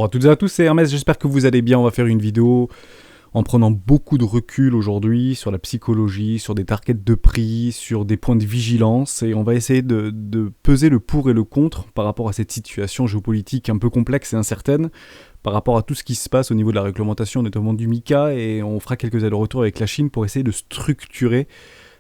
Bonjour à toutes et à tous, c'est Hermès, j'espère que vous allez bien. On va faire une vidéo en prenant beaucoup de recul aujourd'hui sur la psychologie, sur des targets de prix, sur des points de vigilance, et on va essayer de peser le pour et le contre par rapport à cette situation géopolitique un peu complexe et incertaine, par rapport à tout ce qui se passe au niveau de la réglementation, notamment du MiCA, et on fera quelques allers-retours avec la Chine pour essayer de structurer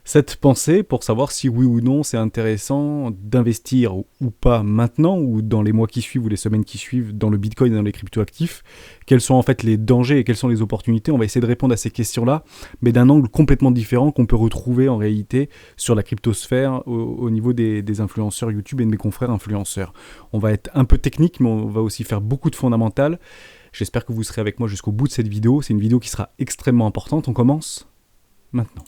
cette pensée pour savoir si oui ou non c'est intéressant d'investir ou pas maintenant ou dans les mois qui suivent ou les semaines qui suivent dans le Bitcoin et dans les cryptoactifs. Quels sont en fait les dangers et quelles sont les opportunités? On va essayer de répondre à ces questions-là, mais d'un angle complètement différent qu'on peut retrouver en réalité sur la cryptosphère au niveau des influenceurs YouTube et de mes confrères influenceurs. On va être un peu technique, mais on va aussi faire beaucoup de fondamentales. J'espère que vous serez avec moi jusqu'au bout de cette vidéo. C'est une vidéo qui sera extrêmement importante. On commence maintenant.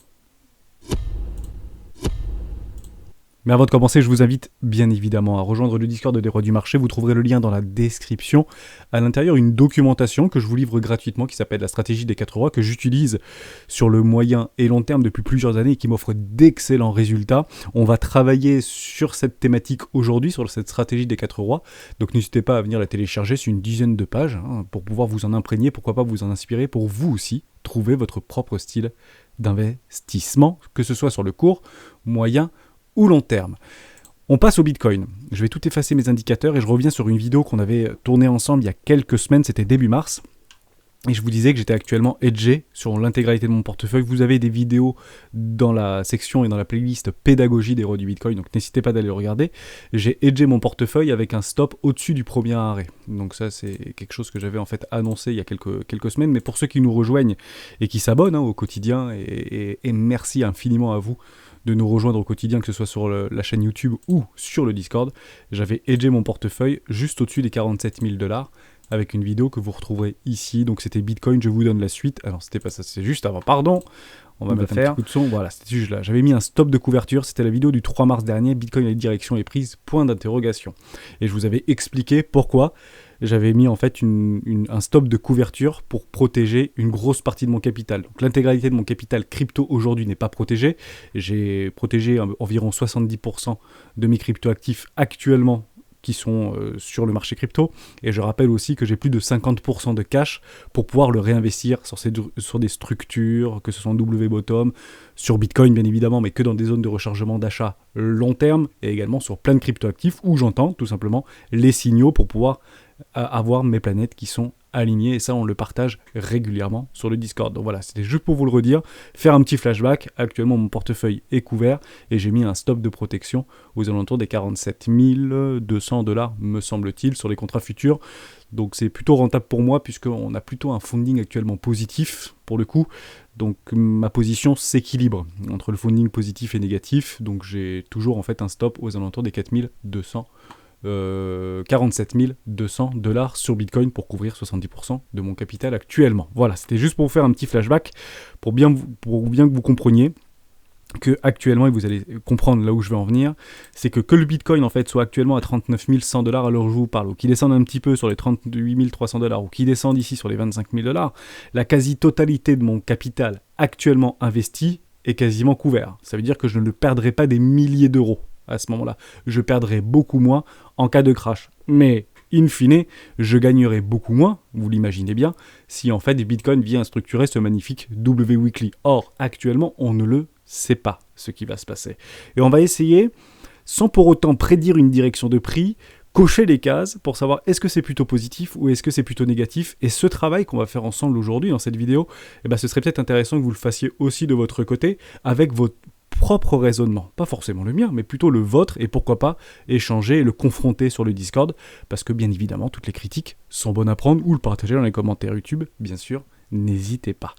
Mais avant de commencer, je vous invite bien évidemment à rejoindre le Discord des Rois du Marché. Vous trouverez le lien dans la description. À l'intérieur, une documentation que je vous livre gratuitement qui s'appelle la stratégie des 4 rois, que j'utilise sur le moyen et long terme depuis plusieurs années et qui m'offre d'excellents résultats. On va travailler sur cette thématique aujourd'hui, sur cette stratégie des 4 rois. Donc n'hésitez pas à venir la télécharger, c'est une dizaine de pages pour pouvoir vous en imprégner, pourquoi pas vous en inspirer pour vous aussi trouver votre propre style d'investissement, que ce soit sur le court, moyen ou long terme. On passe au Bitcoin. Je vais tout effacer mes indicateurs et je reviens sur une vidéo qu'on avait tournée ensemble il y a quelques semaines, c'était début mars. Et je vous disais que j'étais actuellement hedgé sur l'intégralité de mon portefeuille. Vous avez des vidéos dans la section et dans la playlist pédagogie des rois du Bitcoin, donc n'hésitez pas d'aller le regarder. J'ai hedgé mon portefeuille avec un stop au-dessus du premier arrêt. Donc ça, c'est quelque chose que j'avais en fait annoncé il y a quelques semaines. Mais pour ceux qui nous rejoignent et qui s'abonnent au quotidien, et merci infiniment à vous de nous rejoindre au quotidien, que ce soit sur la chaîne YouTube ou sur le Discord, j'avais hedgé mon portefeuille juste au-dessus des 47 000 $, avec une vidéo que vous retrouverez ici. Donc c'était Bitcoin, je vous donne la suite. Alors c'était pas ça, c'est juste avant, pardon. On va mettre un petit coup de son, voilà, c'était juste là. J'avais mis un stop de couverture, c'était la vidéo du 3 mars dernier, Bitcoin, la direction est prise, point d'interrogation. Et je vous avais expliqué pourquoi j'avais mis en fait un stop de couverture pour protéger une grosse partie de mon capital. Donc l'intégralité de mon capital crypto aujourd'hui n'est pas protégée. J'ai protégé environ 70% de mes cryptoactifs actuellement qui sont sur le marché crypto, et je rappelle aussi que j'ai plus de 50% de cash pour pouvoir le réinvestir sur des structures, que ce soit en W-Bottom, sur Bitcoin bien évidemment, mais que dans des zones de rechargement d'achat long terme, et également sur plein de cryptoactifs où j'entends tout simplement les signaux pour pouvoir avoir mes planètes qui sont alignées, et ça on le partage régulièrement sur le Discord. Donc voilà, c'était juste pour vous le redire, faire un petit flashback. Actuellement mon portefeuille est couvert et j'ai mis un stop de protection aux alentours des 47 200 $, me semble-t-il, sur les contrats futurs. Donc c'est plutôt rentable pour moi puisqu'on a plutôt un funding actuellement positif pour le coup. Donc ma position s'équilibre entre le funding positif et négatif. Donc j'ai toujours en fait un stop aux alentours des 47 200 $ sur Bitcoin pour couvrir 70% de mon capital actuellement. Voilà, c'était juste pour vous faire un petit flashback pour bien que vous compreniez que actuellement, et vous allez comprendre là où je vais en venir, c'est que le Bitcoin en fait soit actuellement à 39 100 $ à l'heure où je vous parle, ou qu'il descende un petit peu sur les 38 300 $, ou qu'il descende ici sur les 25 000 $, la quasi-totalité de mon capital actuellement investi est quasiment couvert. Ça veut dire que je ne perdrai pas des milliers d'euros à ce moment-là. Je perdrai beaucoup moins en cas de crash. Mais, in fine, je gagnerai beaucoup moins, vous l'imaginez bien, si en fait Bitcoin vient structurer ce magnifique W-Weekly. Or, actuellement, on ne le sait pas ce qui va se passer. Et on va essayer, sans pour autant prédire une direction de prix, cocher les cases pour savoir est-ce que c'est plutôt positif ou est-ce que c'est plutôt négatif. Et ce travail qu'on va faire ensemble aujourd'hui dans cette vidéo, ce serait peut-être intéressant que vous le fassiez aussi de votre côté avec votre propre raisonnement, pas forcément le mien, mais plutôt le vôtre, et pourquoi pas échanger et le confronter sur le Discord, parce que bien évidemment, toutes les critiques sont bonnes à prendre, ou le partager dans les commentaires YouTube, bien sûr, n'hésitez pas.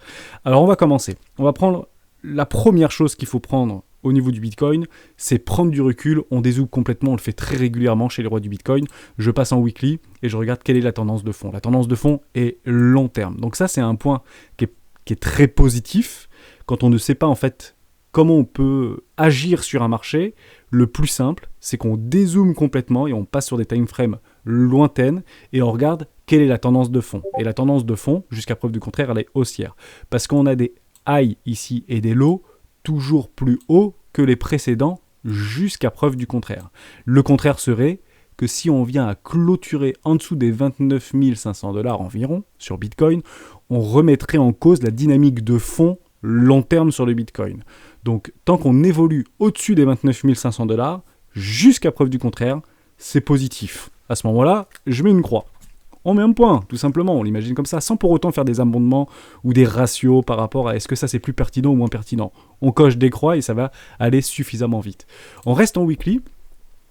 Alors on va commencer, on va prendre la première chose qu'il faut prendre au niveau du Bitcoin, c'est prendre du recul, on dézoome complètement, on le fait très régulièrement chez les rois du Bitcoin, je passe en weekly, et je regarde quelle est la tendance de fond. La tendance de fond est long terme, donc ça c'est un point qui est très positif, quand on ne sait pas en fait comment on peut agir sur un marché. Le plus simple, c'est qu'on dézoome complètement et on passe sur des timeframes lointaines et on regarde quelle est la tendance de fond. Et la tendance de fond, jusqu'à preuve du contraire, elle est haussière. Parce qu'on a des highs ici et des lows toujours plus hauts que les précédents jusqu'à preuve du contraire. Le contraire serait que si on vient à clôturer en dessous des 29 500 $ environ sur Bitcoin, on remettrait en cause la dynamique de fond long terme sur le Bitcoin. Donc tant qu'on évolue au-dessus des 29 500 $, jusqu'à preuve du contraire, c'est positif. À ce moment-là, je mets une croix. On met un point, tout simplement, on l'imagine comme ça, sans pour autant faire des abondements ou des ratios par rapport à est-ce que ça c'est plus pertinent ou moins pertinent. On coche des croix et ça va aller suffisamment vite. On reste en weekly,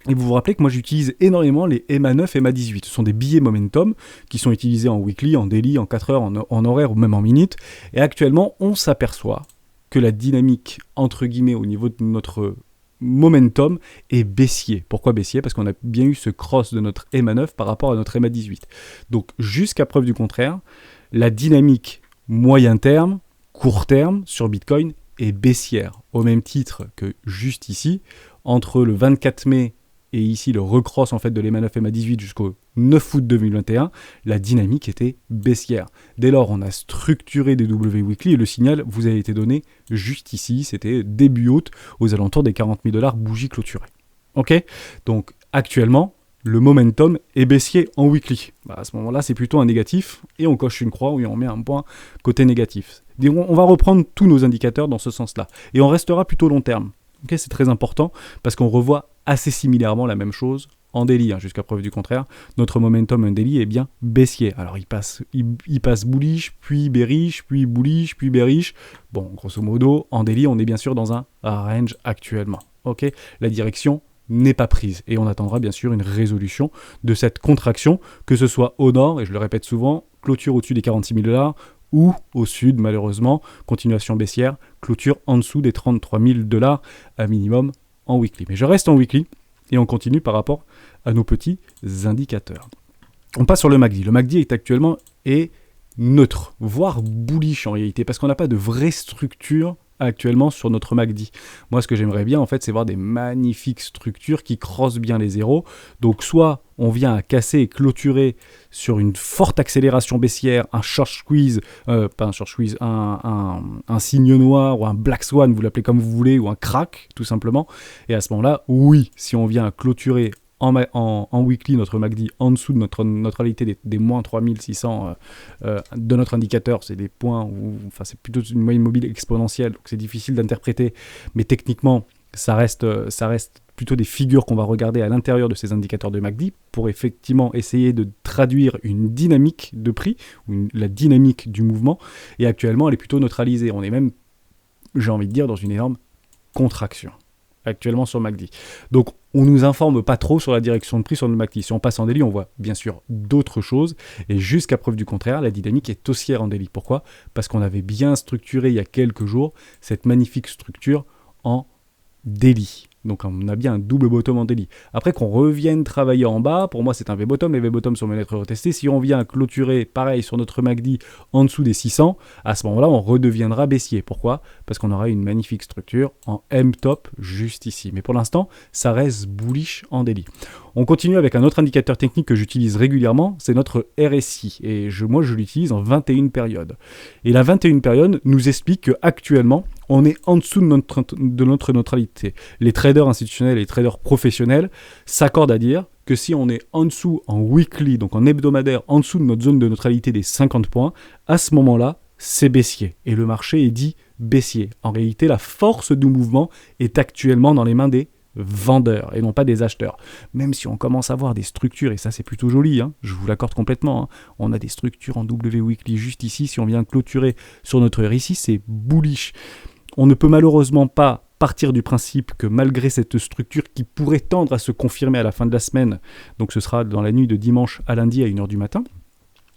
et vous vous rappelez que moi j'utilise énormément les EMA9 et EMA18. Ce sont des billets momentum qui sont utilisés en weekly, en daily, en 4 heures, en horaire ou même en minutes. Et actuellement, on s'aperçoit que la dynamique, entre guillemets, au niveau de notre momentum est baissier. Pourquoi baissier ? Parce qu'on a bien eu ce cross de notre EMA9 par rapport à notre EMA18. Donc jusqu'à preuve du contraire, la dynamique moyen terme, court terme sur Bitcoin est baissière. Au même titre que juste ici, entre le 24 mai et ici le recross en fait de l'EMA9 et EMA18 jusqu'au 9 août 2021, la dynamique était baissière. Dès lors, on a structuré des W Weekly et le signal vous a été donné juste ici, c'était début août, aux alentours des 40 000 $ bougie clôturée. Ok ? Donc actuellement, le momentum est baissier en weekly. À ce moment-là, c'est plutôt un négatif et on coche une croix ou on met un point côté négatif. On va reprendre tous nos indicateurs dans ce sens-là et on restera plutôt long terme. Okay, c'est très important parce qu'on revoit assez similairement la même chose en daily, jusqu'à preuve du contraire. Notre momentum en daily est bien baissier. Alors il passe bullish, puis bearish, puis bullish, puis bearish. Bon, grosso modo, en daily, on est bien sûr dans un range actuellement. Okay, la direction n'est pas prise et on attendra bien sûr une résolution de cette contraction, que ce soit au nord, et je le répète souvent, clôture au-dessus des 46 000 $, ou au sud, malheureusement, continuation baissière, clôture en dessous des 33 000 $ à minimum en weekly. Mais je reste en weekly et on continue par rapport à nos petits indicateurs. On passe sur le MACD. Le MACD est actuellement neutre, voire bullish en réalité, parce qu'on n'a pas de vraie structure actuellement sur notre MACD. Moi, ce que j'aimerais bien, en fait, c'est voir des magnifiques structures qui crossent bien les zéros. Donc, soit on vient à casser et clôturer sur une forte accélération baissière, un short squeeze, pas un short squeeze, un signe noir ou un black swan, vous l'appelez comme vous voulez, ou un crack, tout simplement. Et à ce moment-là, oui, si on vient à clôturer en weekly notre MACD en dessous de notre neutralité des moins 3600 de notre indicateur, c'est des points c'est plutôt une moyenne mobile exponentielle, donc c'est difficile d'interpréter, mais techniquement ça reste plutôt des figures qu'on va regarder à l'intérieur de ces indicateurs de MACD pour effectivement essayer de traduire une dynamique de prix, ou la dynamique du mouvement, et actuellement elle est plutôt neutralisée, on est même, j'ai envie de dire, dans une énorme contraction actuellement sur MACD. Donc on ne nous informe pas trop sur la direction de prix sur le MACD. Si on passe en daily, on voit bien sûr d'autres choses. Et jusqu'à preuve du contraire, la dynamique est haussière en daily. Pourquoi ? Parce qu'on avait bien structuré il y a quelques jours cette magnifique structure en daily. Donc on a bien un double bottom en daily. Après qu'on revienne travailler en bas, pour moi c'est un V-bottom, les V-bottom sont mes lettres retestées. Si on vient clôturer pareil sur notre MACD en dessous des 600, à ce moment-là on redeviendra baissier. Pourquoi ? Parce qu'on aura une magnifique structure en M-top juste ici. Mais pour l'instant, ça reste bullish en daily. On continue avec un autre indicateur technique que j'utilise régulièrement, c'est notre RSI. Et moi je l'utilise en 21 périodes. Et la 21 période nous explique qu'actuellement, on est en dessous de notre neutralité. Les traders institutionnels et les traders professionnels s'accordent à dire que si on est en dessous en weekly, donc en hebdomadaire, en dessous de notre zone de neutralité des 50 points, à ce moment-là, c'est baissier. Et le marché est dit baissier. En réalité, la force du mouvement est actuellement dans les mains des vendeurs et non pas des acheteurs. Même si on commence à voir des structures, et ça c'est plutôt joli, je vous l'accorde complètement, on a des structures en W Weekly juste ici, si on vient clôturer sur notre heure ici, c'est bullish. On ne peut malheureusement pas partir du principe que malgré cette structure qui pourrait tendre à se confirmer à la fin de la semaine, donc ce sera dans la nuit de dimanche à lundi à 1h du matin,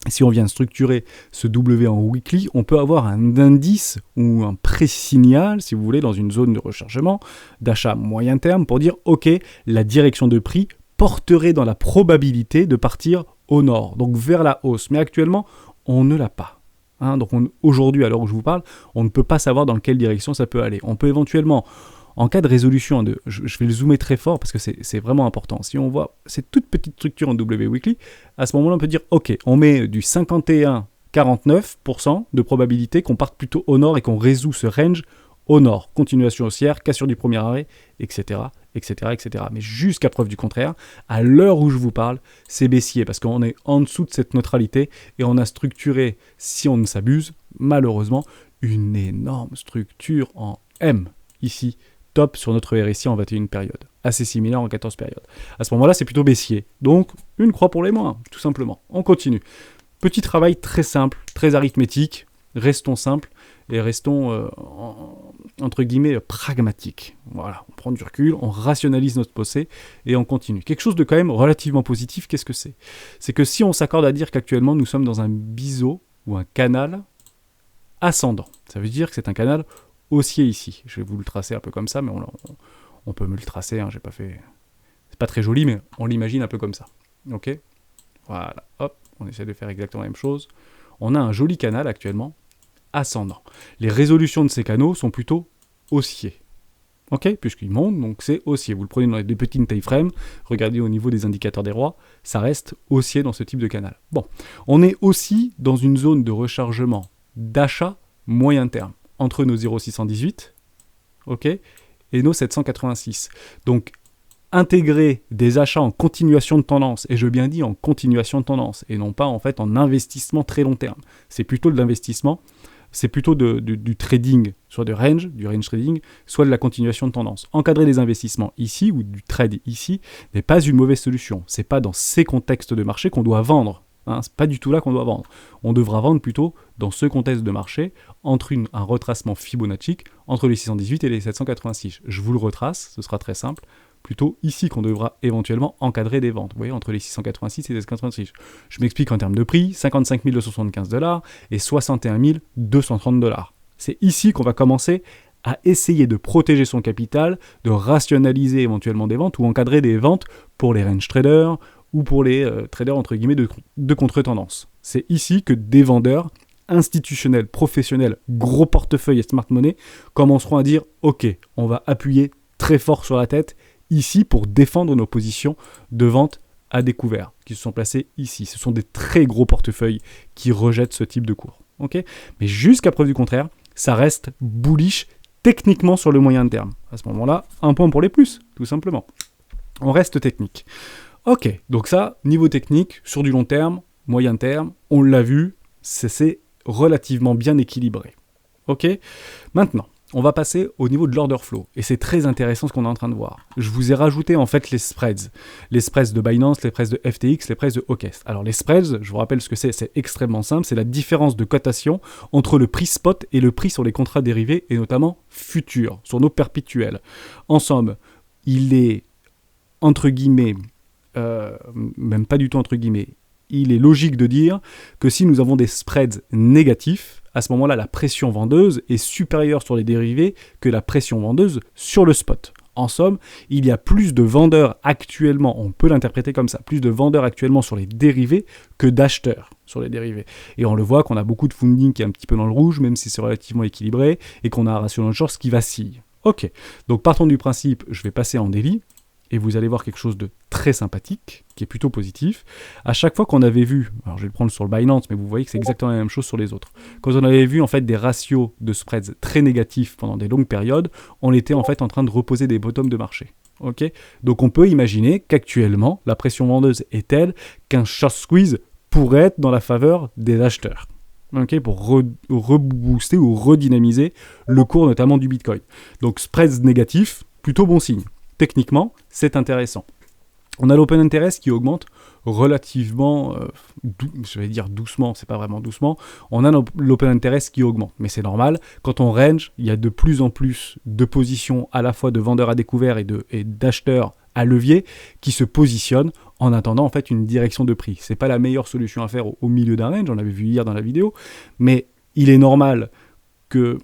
si on vient structurer ce W en weekly, on peut avoir un indice ou un pré-signal, si vous voulez, dans une zone de rechargement, d'achat moyen terme, pour dire, ok, la direction de prix porterait dans la probabilité de partir au nord, donc vers la hausse. Mais actuellement, on ne l'a pas. Donc aujourd'hui, à l'heure où je vous parle, on ne peut pas savoir dans quelle direction ça peut aller. On peut éventuellement, en cas de résolution, je vais le zoomer très fort parce que c'est vraiment important. Si on voit cette toute petite structure en W Weekly, à ce moment-là, on peut dire, ok, on met du 51,49% de probabilité qu'on parte plutôt au nord et qu'on résout ce range au nord. Continuation haussière, cassure du premier arrêt, etc., etc., etc. Mais jusqu'à preuve du contraire, à l'heure où je vous parle, c'est baissier parce qu'on est en dessous de cette neutralité et on a structuré, si on ne s'abuse, malheureusement, une énorme structure en M ici, top sur notre RSI en 21 périodes, assez similaire en 14 périodes. À ce moment-là, c'est plutôt baissier. Donc, une croix pour les moins, tout simplement. On continue. Petit travail très simple, très arithmétique. Restons simples et restons, entre guillemets, pragmatiques. Voilà, on prend du recul, on rationalise notre pensée et on continue. Quelque chose de quand même relativement positif, qu'est-ce que c'est ? C'est que si on s'accorde à dire qu'actuellement nous sommes dans un biseau ou un canal ascendant, ça veut dire que c'est un canal haussier ici. Je vais vous le tracer un peu comme ça, mais on peut me le tracer, hein, j'ai pas fait... C'est pas très joli, mais on l'imagine un peu comme ça. Ok ? Voilà, hop, on essaie de faire exactement la même chose. On a un joli canal actuellement ascendant. Les résolutions de ces canaux sont plutôt haussiers. Ok, puisqu'ils montent, donc c'est haussier. Vous le prenez dans des petits time frames, regardez au niveau des indicateurs des rois, ça reste haussier dans ce type de canal. Bon, on est aussi dans une zone de rechargement d'achat moyen terme, entre nos 0,618, ok, et nos 786. Donc, intégrer des achats en continuation de tendance, et je veux bien dire en continuation de tendance, et non pas en fait en investissement très long terme. C'est plutôt de l'investissement, c'est plutôt du trading, soit du range trading, soit de la continuation de tendance. Encadrer des investissements ici, ou du trade ici, n'est pas une mauvaise solution. C'est pas dans ces contextes de marché qu'on doit vendre. Hein, c'est pas du tout là qu'on doit vendre. On devra vendre plutôt dans ce contexte de marché, entre un retracement Fibonacci, entre les 618 et les 786. Je vous le retrace, ce sera très simple. Plutôt ici qu'on devra éventuellement encadrer des ventes, vous voyez, entre les 686 et les 786. Je m'explique en termes de prix, 55 275 $ et 61 230 $. C'est ici qu'on va commencer à essayer de protéger son capital, de rationaliser éventuellement des ventes ou encadrer des ventes pour les range traders ou pour les traders entre guillemets de contre-tendance. C'est ici que des vendeurs institutionnels, professionnels, gros portefeuilles et smart money commenceront à dire « Ok, on va appuyer très fort sur la tête » ici pour défendre nos positions de vente à découvert, qui se sont placées ici. Ce sont des très gros portefeuilles qui rejettent ce type de cours. Okay, mais jusqu'à preuve du contraire, ça reste bullish techniquement sur le moyen terme. À ce moment-là, un point pour les plus, tout simplement. On reste technique. Ok, donc ça, niveau technique, sur du long terme, moyen terme, on l'a vu, c'est relativement bien équilibré. Ok, maintenant, on va passer au niveau de l'order flow. Et c'est très intéressant ce qu'on est en train de voir. Je vous ai rajouté en fait les spreads. Les spreads de Binance, les spreads de FTX, les spreads de OKEx. Alors les spreads, je vous rappelle ce que c'est extrêmement simple. C'est la différence de cotation entre le prix spot et le prix sur les contrats dérivés, et notamment futurs, sur nos perpétuels. En somme, il est, entre guillemets, même pas du tout entre guillemets, il est logique de dire que si nous avons des spreads négatifs, à ce moment-là, la pression vendeuse est supérieure sur les dérivés que la pression vendeuse sur le spot. En somme, il y a plus de vendeurs actuellement, on peut l'interpréter comme ça, plus de vendeurs actuellement sur les dérivés que d'acheteurs sur les dérivés. Et on le voit qu'on a beaucoup de funding qui est un petit peu dans le rouge, même si c'est relativement équilibré, et qu'on a un ratio long-short qui vacille. Ok, donc partons du principe, je vais passer en daily, et vous allez voir quelque chose de très sympathique, qui est plutôt positif. À chaque fois qu'on avait vu, alors je vais le prendre sur le Binance, mais vous voyez que c'est exactement la même chose sur les autres. Quand on avait vu en fait des ratios de spreads très négatifs pendant des longues périodes, on était en fait en train de reposer des bottoms de marché. Okay, donc on peut imaginer qu'actuellement, la pression vendeuse est telle qu'un short squeeze pourrait être dans la faveur des acheteurs. Okay, pour rebooster ou redynamiser le cours notamment du Bitcoin. Donc spreads négatifs, plutôt bon signe. Techniquement, c'est intéressant. On a l'open interest qui augmente relativement, je vais dire doucement, c'est pas vraiment doucement, on a l'open interest qui augmente, mais c'est normal. Quand on range, il y a de plus en plus de positions à la fois de vendeurs à découvert et d'acheteurs à levier qui se positionnent en attendant en fait une direction de prix. C'est pas la meilleure solution à faire au milieu d'un range, on l'avait vu hier dans la vidéo, mais il est normal que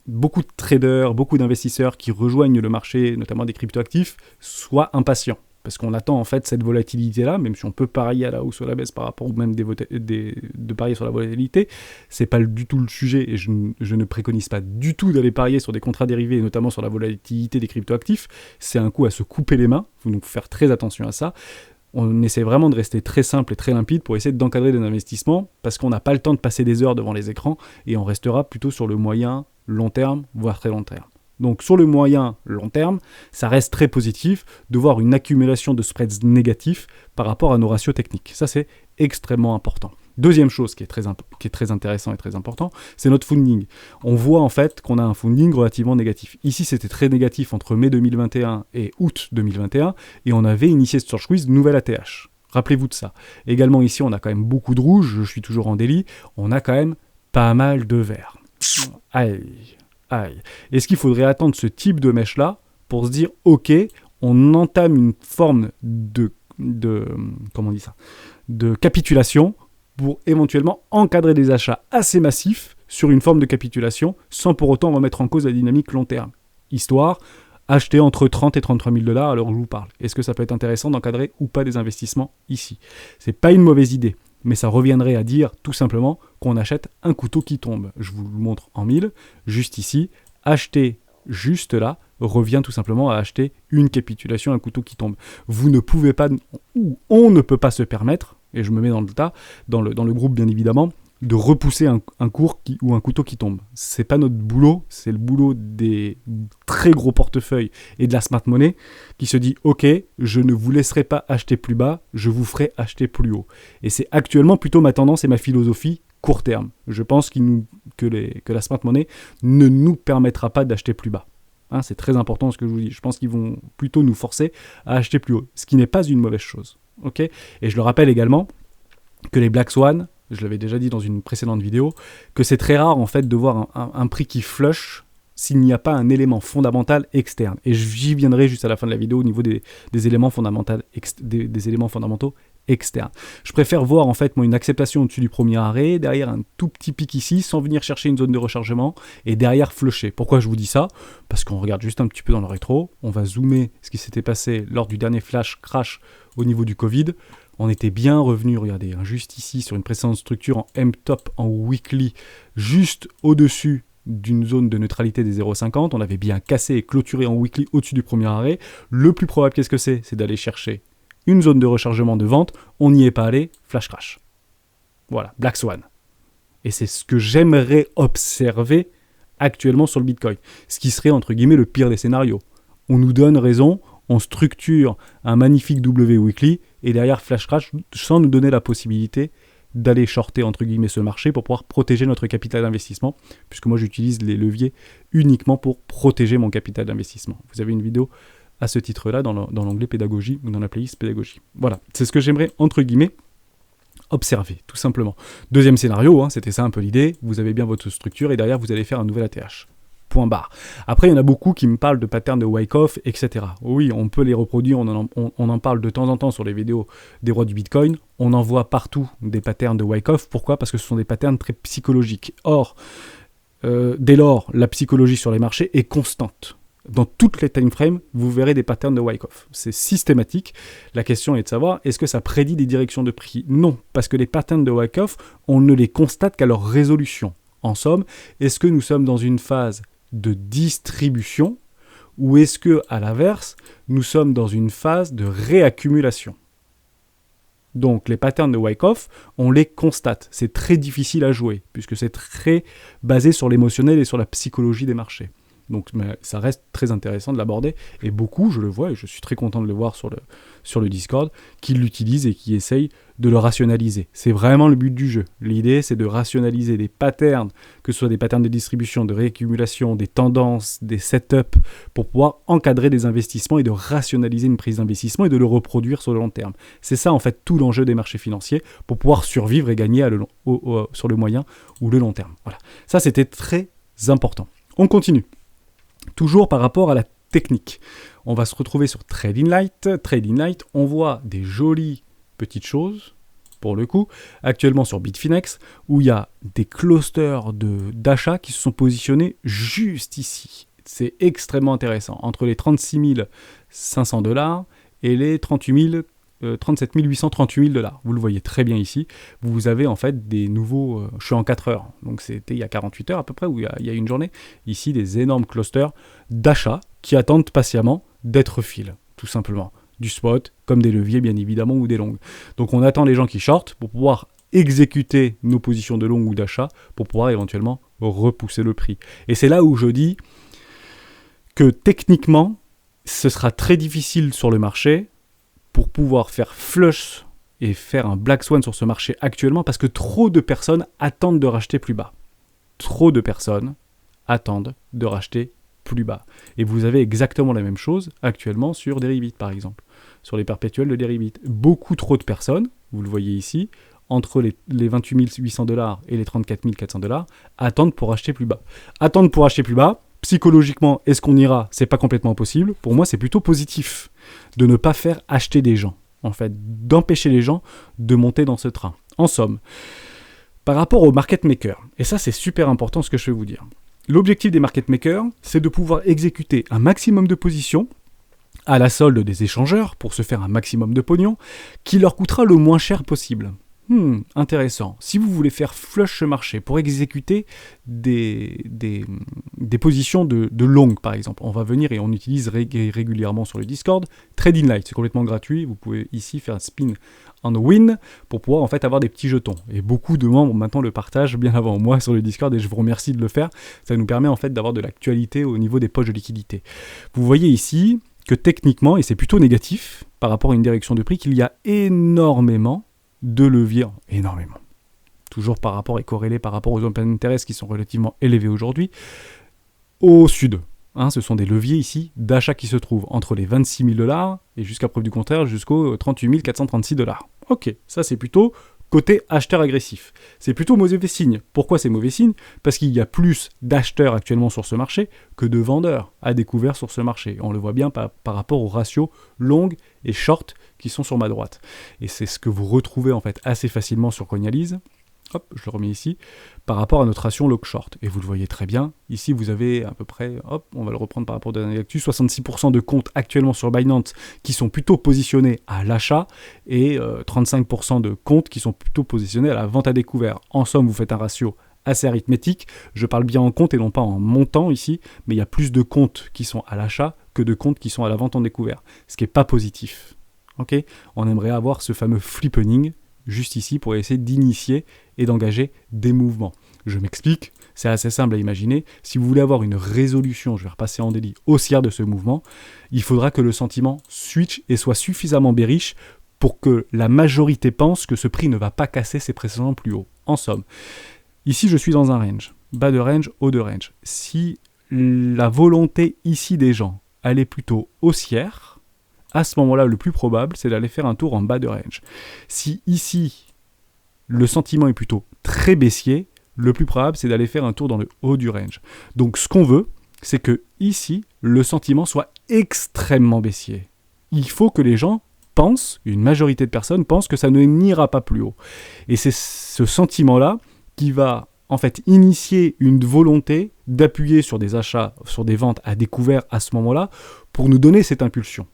beaucoup de traders, beaucoup d'investisseurs qui rejoignent le marché, notamment des cryptoactifs, soient impatients. Parce qu'on attend en fait cette volatilité-là, même si on peut parier à la hausse ou à la baisse par rapport, ou même de parier sur la volatilité, c'est pas du tout le sujet, et je ne préconise pas du tout d'aller parier sur des contrats dérivés, et notamment sur la volatilité des cryptoactifs. C'est un coup à se couper les mains, il faut donc faire très attention à ça. On essaie vraiment de rester très simple et très limpide pour essayer d'encadrer des investissements, parce qu'on n'a pas le temps de passer des heures devant les écrans, et on restera plutôt sur le moyen, long terme, voire très long terme. Donc sur le moyen long terme, ça reste très positif de voir une accumulation de spreads négatifs par rapport à nos ratios techniques. Ça, c'est extrêmement important. Deuxième chose qui est très intéressant et très important, c'est notre funding. On voit en fait qu'on a un funding relativement négatif. Ici, c'était très négatif entre mai 2021 et août 2021, et on avait initié sur Squeeze nouvelle ATH. Rappelez-vous de ça. Également ici, on a quand même beaucoup de rouge, je suis toujours en délit, on a quand même pas mal de vert. Aïe. Est-ce qu'il faudrait attendre ce type de mèche-là pour se dire, ok, on entame une forme de capitulation pour éventuellement encadrer des achats assez massifs sur une forme de capitulation sans pour autant remettre en cause la dynamique long terme. Histoire, acheter entre 30 et 33 000 $ à l'heure où je vous parle. Est-ce que ça peut être intéressant d'encadrer ou pas des investissements ici ? C'est pas une mauvaise idée, mais ça reviendrait à dire tout simplement qu'on achète un couteau qui tombe. Je vous le montre en 1000, juste ici. Acheter juste là revient tout simplement à acheter une capitulation, un couteau qui tombe. Vous ne pouvez pas, ou on ne peut pas se permettre, et je me mets dans le tas, dans le groupe bien évidemment, de repousser un cours ou un couteau qui tombe. C'est pas notre boulot, c'est le boulot des très gros portefeuilles et de la smart money qui se dit « Ok, je ne vous laisserai pas acheter plus bas, je vous ferai acheter plus haut ». Et c'est actuellement plutôt ma tendance et ma philosophie court terme. Je pense que la smart money ne nous permettra pas d'acheter plus bas. Hein, c'est très important ce que je vous dis. Je pense qu'ils vont plutôt nous forcer à acheter plus haut, ce qui n'est pas une mauvaise chose. Okay ? Et je le rappelle également que les Black Swan, je l'avais déjà dit dans une précédente vidéo, que c'est très rare en fait de voir un prix qui flush s'il n'y a pas un élément fondamental externe. Et j'y viendrai juste à la fin de la vidéo au niveau des éléments fondamentaux des éléments fondamentaux externes. Je préfère voir en fait moi une acceptation au-dessus du premier arrêt, derrière un tout petit pic ici, sans venir chercher une zone de rechargement, et derrière flusher. Pourquoi je vous dis ça ? Parce qu'on regarde juste un petit peu dans le rétro, on va zoomer ce qui s'était passé lors du dernier flash crash au niveau du Covid. On était bien revenu, regardez, hein, juste ici sur une précédente structure en M-top en weekly, juste au-dessus d'une zone de neutralité des 0,50. On avait bien cassé et clôturé en weekly au-dessus du premier arrêt. Le plus probable, qu'est-ce que c'est ? C'est d'aller chercher une zone de rechargement de vente. On n'y est pas allé, flash crash. Voilà, Black Swan. Et c'est ce que j'aimerais observer actuellement sur le Bitcoin. Ce qui serait, entre guillemets, le pire des scénarios. On nous donne raison, on structure un magnifique W weekly et derrière flash crash sans nous donner la possibilité d'aller shorter entre guillemets ce marché pour pouvoir protéger notre capital d'investissement, puisque moi j'utilise les leviers uniquement pour protéger mon capital d'investissement. Vous avez une vidéo à ce titre-là dans l'onglet pédagogie ou dans la playlist pédagogie. Voilà, c'est ce que j'aimerais entre guillemets observer, tout simplement. Deuxième scénario, hein, c'était ça un peu l'idée, vous avez bien votre structure et derrière vous allez faire un nouvel ATH. Point barre. Après, il y en a beaucoup qui me parlent de patterns de Wyckoff, etc. Oui, on peut les reproduire, on en parle de temps en temps sur les vidéos des rois du Bitcoin. On en voit partout des patterns de Wyckoff. Pourquoi ? Parce que ce sont des patterns très psychologiques. Or, dès lors, la psychologie sur les marchés est constante. Dans toutes les time frames, vous verrez des patterns de Wyckoff. C'est systématique. La question est de savoir, est-ce que ça prédit des directions de prix ? Non, parce que les patterns de Wyckoff, on ne les constate qu'à leur résolution. En somme, est-ce que nous sommes dans une phase de distribution ou est-ce que, à l'inverse, nous sommes dans une phase de réaccumulation ? Donc, les patterns de Wyckoff, on les constate. C'est très difficile à jouer, puisque c'est très basé sur l'émotionnel et sur la psychologie des marchés. Donc, ça reste très intéressant de l'aborder. Et beaucoup, je le vois, et je suis très content de le voir sur le Discord, qui l'utilisent et qui essayent de le rationaliser. C'est vraiment le but du jeu. L'idée, c'est de rationaliser des patterns, que ce soit des patterns de distribution, de réaccumulation, des tendances, des setups, pour pouvoir encadrer des investissements et de rationaliser une prise d'investissement et de le reproduire sur le long terme. C'est ça, en fait, tout l'enjeu des marchés financiers pour pouvoir survivre et gagner sur le moyen ou le long terme. Voilà. Ça, c'était très important. On continue. Toujours par rapport à la technique. On va se retrouver sur Trading Light. Trading Light, on voit des jolies petites choses, pour le coup, actuellement sur Bitfinex, où il y a des clusters d'achat qui se sont positionnés juste ici. C'est extrêmement intéressant. Entre les 36 500 $ et les 37 838 $. Vous le voyez très bien ici. Vous avez en fait des nouveaux... je suis en 4 heures, donc c'était il y a 48 heures à peu près, ou il y a une journée. Ici, des énormes clusters d'achats qui attendent patiemment d'être fill, tout simplement. Du spot, comme des leviers bien évidemment, ou des longues. Donc on attend les gens qui shortent pour pouvoir exécuter nos positions de long ou d'achat, pour pouvoir éventuellement repousser le prix. Et c'est là où je dis... que techniquement, ce sera très difficile sur le marché pour pouvoir faire flush et faire un black swan sur ce marché actuellement parce que trop de personnes attendent de racheter plus bas. Trop de personnes attendent de racheter plus bas. Et vous avez exactement la même chose actuellement sur Deribit par exemple, sur les perpétuels de Deribit. Beaucoup trop de personnes, vous le voyez ici, entre les 28 800 $ et les 34 400 $, attendent pour acheter plus bas. Attendre pour acheter plus bas, psychologiquement, est-ce qu'on ira ? C'est pas complètement impossible. Pour moi, c'est plutôt positif de ne pas faire acheter des gens, en fait, d'empêcher les gens de monter dans ce train. En somme, par rapport aux market makers, et ça c'est super important ce que je vais vous dire, l'objectif des market makers, c'est de pouvoir exécuter un maximum de positions à la solde des échangeurs pour se faire un maximum de pognon qui leur coûtera le moins cher possible. Intéressant. Si vous voulez faire flush ce marché pour exécuter des positions de longue, par exemple, on va venir et on utilise régulièrement sur le Discord Trading Light, c'est complètement gratuit. Vous pouvez ici faire un spin on win pour pouvoir en fait avoir des petits jetons. Et beaucoup de membres maintenant le partagent bien avant moi sur le Discord et je vous remercie de le faire. Ça nous permet en fait d'avoir de l'actualité au niveau des poches de liquidité. Vous voyez ici que techniquement, et c'est plutôt négatif par rapport à une direction de prix, qu'il y a énormément de leviers, énormément. Toujours par rapport et corrélé par rapport aux open interest qui sont relativement élevés aujourd'hui. Au sud, ce sont des leviers ici d'achat qui se trouvent entre les 26 000 $ et jusqu'à preuve du contraire jusqu'aux 38 436 $. Ok, ça c'est plutôt côté acheteur agressif. C'est plutôt mauvais signe. Pourquoi c'est mauvais signe ? Parce qu'il y a plus d'acheteurs actuellement sur ce marché que de vendeurs à découvert sur ce marché. On le voit bien par rapport aux ratios long et short qui sont sur ma droite. Et c'est ce que vous retrouvez en fait assez facilement sur Coinalyse. Hop, je le remets ici, par rapport à notre ratio long short. Et vous le voyez très bien, ici vous avez à peu près, hop, on va le reprendre par rapport aux dernières actus, 66% de comptes actuellement sur Binance qui sont plutôt positionnés à l'achat et 35% de comptes qui sont plutôt positionnés à la vente à découvert. En somme, vous faites un ratio assez arithmétique, je parle bien en compte et non pas en montant ici, mais il y a plus de comptes qui sont à l'achat que de comptes qui sont à la vente en découvert, ce qui n'est pas positif. Okay, on aimerait avoir ce fameux flippening juste ici pour essayer d'initier et d'engager des mouvements. Je m'explique, c'est assez simple à imaginer. Si vous voulez avoir une résolution, je vais repasser en délit, haussière de ce mouvement, il faudra que le sentiment switch et soit suffisamment bearish pour que la majorité pense que ce prix ne va pas casser ses précédents plus hauts. En somme, ici je suis dans un range, bas de range, haut de range. Si la volonté ici des gens, elle est plutôt haussière, à ce moment-là, le plus probable, c'est d'aller faire un tour en bas de range. Si ici, le sentiment est plutôt très baissier, le plus probable, c'est d'aller faire un tour dans le haut du range. Donc, ce qu'on veut, c'est que ici, le sentiment soit extrêmement baissier. Il faut que les gens pensent, une majorité de personnes pensent que ça ne n'ira pas plus haut. Et c'est ce sentiment-là qui va en fait initier une volonté d'appuyer sur des achats, sur des ventes à découvert à ce moment-là, pour nous donner cette impulsion.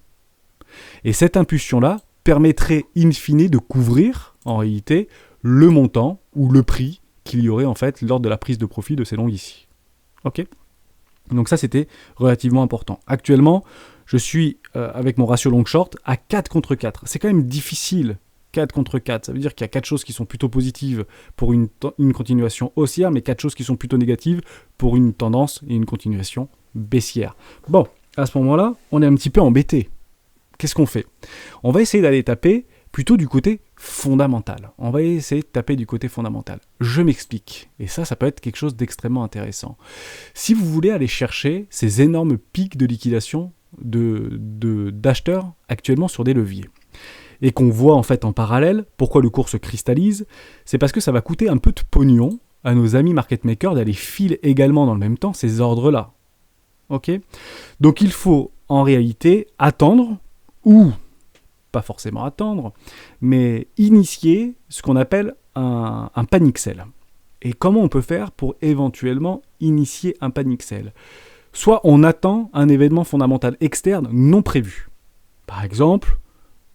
Et cette impulsion-là permettrait in fine de couvrir, en réalité, le montant ou le prix qu'il y aurait en fait lors de la prise de profit de ces longues ici. Ok ? Donc ça, c'était relativement important. Actuellement, je suis avec mon ratio long-short à 4 contre 4. C'est quand même difficile, 4 contre 4. Ça veut dire qu'il y a 4 choses qui sont plutôt positives pour une continuation haussière, mais 4 choses qui sont plutôt négatives pour une tendance et une continuation baissière. Bon, à ce moment-là, on est un petit peu embêté. Qu'est-ce qu'on fait ? On va essayer d'aller taper plutôt du côté fondamental. On va essayer de taper du côté fondamental. Je m'explique. Et ça peut être quelque chose d'extrêmement intéressant. Si vous voulez aller chercher ces énormes pics de liquidation d'acheteurs actuellement sur des leviers, et qu'on voit en fait en parallèle, pourquoi le cours se cristallise, c'est parce que ça va coûter un peu de pognon à nos amis market makers d'aller filer également dans le même temps ces ordres-là. Ok ? Donc il faut en réalité attendre, ou pas forcément attendre, mais initier ce qu'on appelle un panic sell. Et comment on peut faire pour éventuellement initier un panic sell ? Soit on attend un événement fondamental externe non prévu. Par exemple,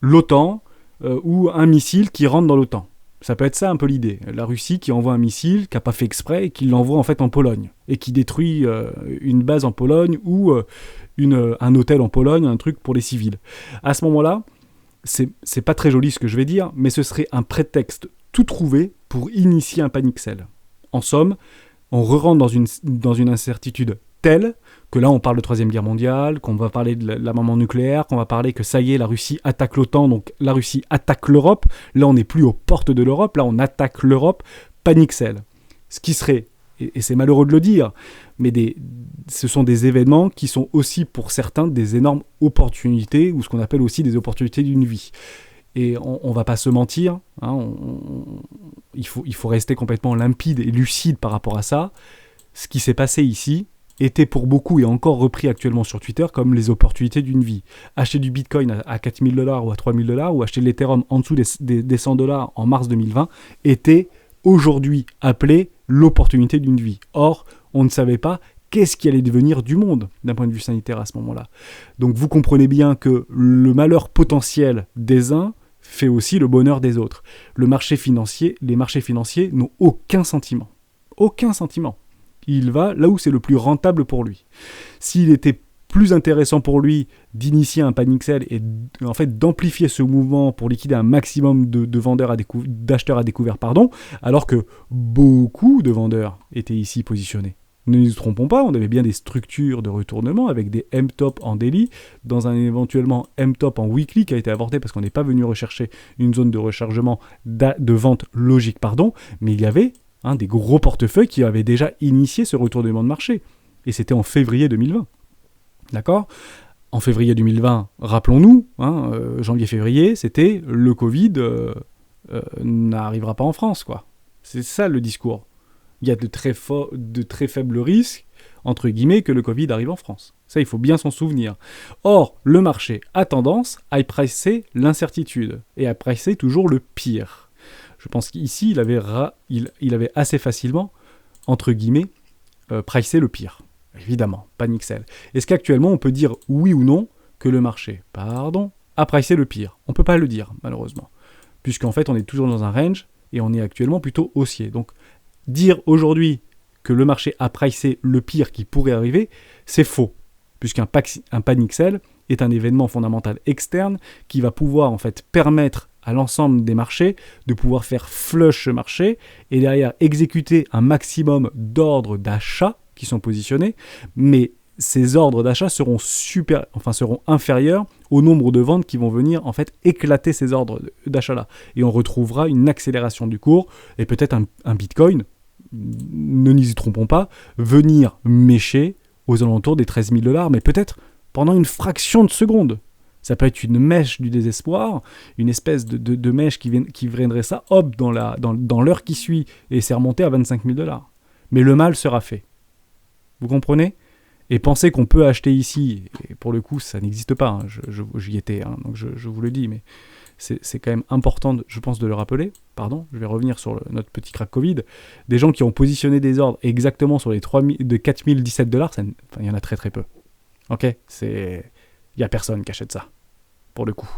l'OTAN ou un missile qui rentre dans l'OTAN. Ça peut être ça un peu l'idée. La Russie qui envoie un missile, qui n'a pas fait exprès, et qui l'envoie en fait en Pologne, et qui détruit une base en Pologne ou un hôtel en Pologne, un truc pour les civils. À ce moment-là, c'est pas très joli ce que je vais dire, mais ce serait un prétexte tout trouvé pour initier un panic sell. En somme, on re-rentre dans une incertitude telle que là on parle de Troisième Guerre mondiale, qu'on va parler de l'armement nucléaire, qu'on va parler que ça y est, la Russie attaque l'OTAN, donc la Russie attaque l'Europe. Là on n'est plus aux portes de l'Europe, là on attaque l'Europe, panique celle. Ce qui serait, et c'est malheureux de le dire, mais ce sont des événements qui sont aussi pour certains des énormes opportunités, ou ce qu'on appelle aussi des opportunités d'une vie. Et on ne va pas se mentir, hein, il faut rester complètement limpide et lucide par rapport à ça. Ce qui s'est passé ici était pour beaucoup et encore repris actuellement sur Twitter comme les opportunités d'une vie. Acheter du Bitcoin à 4 000 $ ou à 3 000 $ ou acheter de l'Ethereum en dessous des 100 $ en mars 2020 était aujourd'hui appelé l'opportunité d'une vie. Or, on ne savait pas qu'est-ce qui allait devenir du monde d'un point de vue sanitaire à ce moment-là. Donc vous comprenez bien que le malheur potentiel des uns fait aussi le bonheur des autres. Les marchés financiers n'ont aucun sentiment. Aucun sentiment. Il va là où c'est le plus rentable pour lui. S'il était plus intéressant pour lui d'initier un panic sell et en fait d'amplifier ce mouvement pour liquider un maximum d'acheteurs à découvert, alors que beaucoup de vendeurs étaient ici positionnés. Ne nous trompons pas, on avait bien des structures de retournement avec des M-top en daily, dans un éventuellement M-top en weekly qui a été avorté parce qu'on n'est pas venu rechercher une zone de rechargement de vente logique, mais il y avait des gros portefeuilles qui avaient déjà initié ce retournement de marché. Et c'était en février 2020. D'accord ? En février 2020, rappelons-nous, janvier-février, c'était le Covid n'arrivera pas en France, quoi. C'est ça le discours. Il y a de très faibles risques, entre guillemets, que le Covid arrive en France. Ça, il faut bien s'en souvenir. Or, le marché a tendance à pricer l'incertitude et à pricer toujours le pire. Je pense qu'ici, il avait assez facilement, entre guillemets, pricé le pire. Évidemment, panic sell. Est-ce qu'actuellement, on peut dire oui ou non que le marché, a pricé le pire ? On ne peut pas le dire, malheureusement. Puisqu'en fait, on est toujours dans un range et on est actuellement plutôt haussier. Donc, dire aujourd'hui que le marché a pricé le pire qui pourrait arriver, c'est faux. Puisqu'un panic sell est un événement fondamental externe qui va pouvoir en fait permettre à l'ensemble des marchés de pouvoir faire flush ce marché et derrière exécuter un maximum d'ordres d'achat qui sont positionnés, mais ces ordres d'achat seront inférieurs au nombre de ventes qui vont venir en fait éclater ces ordres d'achat-là. Et on retrouvera une accélération du cours et peut-être un Bitcoin, ne nous y trompons pas, venir mécher aux alentours des 13 000 $, mais peut-être pendant une fraction de seconde. Ça peut être une mèche du désespoir, une espèce de mèche qui viendrait ça, hop, dans l'heure qui suit, et c'est remonté à 25 000 $. Mais le mal sera fait. Vous comprenez ? Et penser qu'on peut acheter ici, et pour le coup, ça n'existe pas, j'y étais, donc je vous le dis, mais c'est quand même important, je pense, de le rappeler. Je vais revenir sur notre petit crack Covid. Des gens qui ont positionné des ordres exactement sur les 4 017 $, il y en a très très peu. Ok ? Il n'y a personne qui achète ça, pour le coup.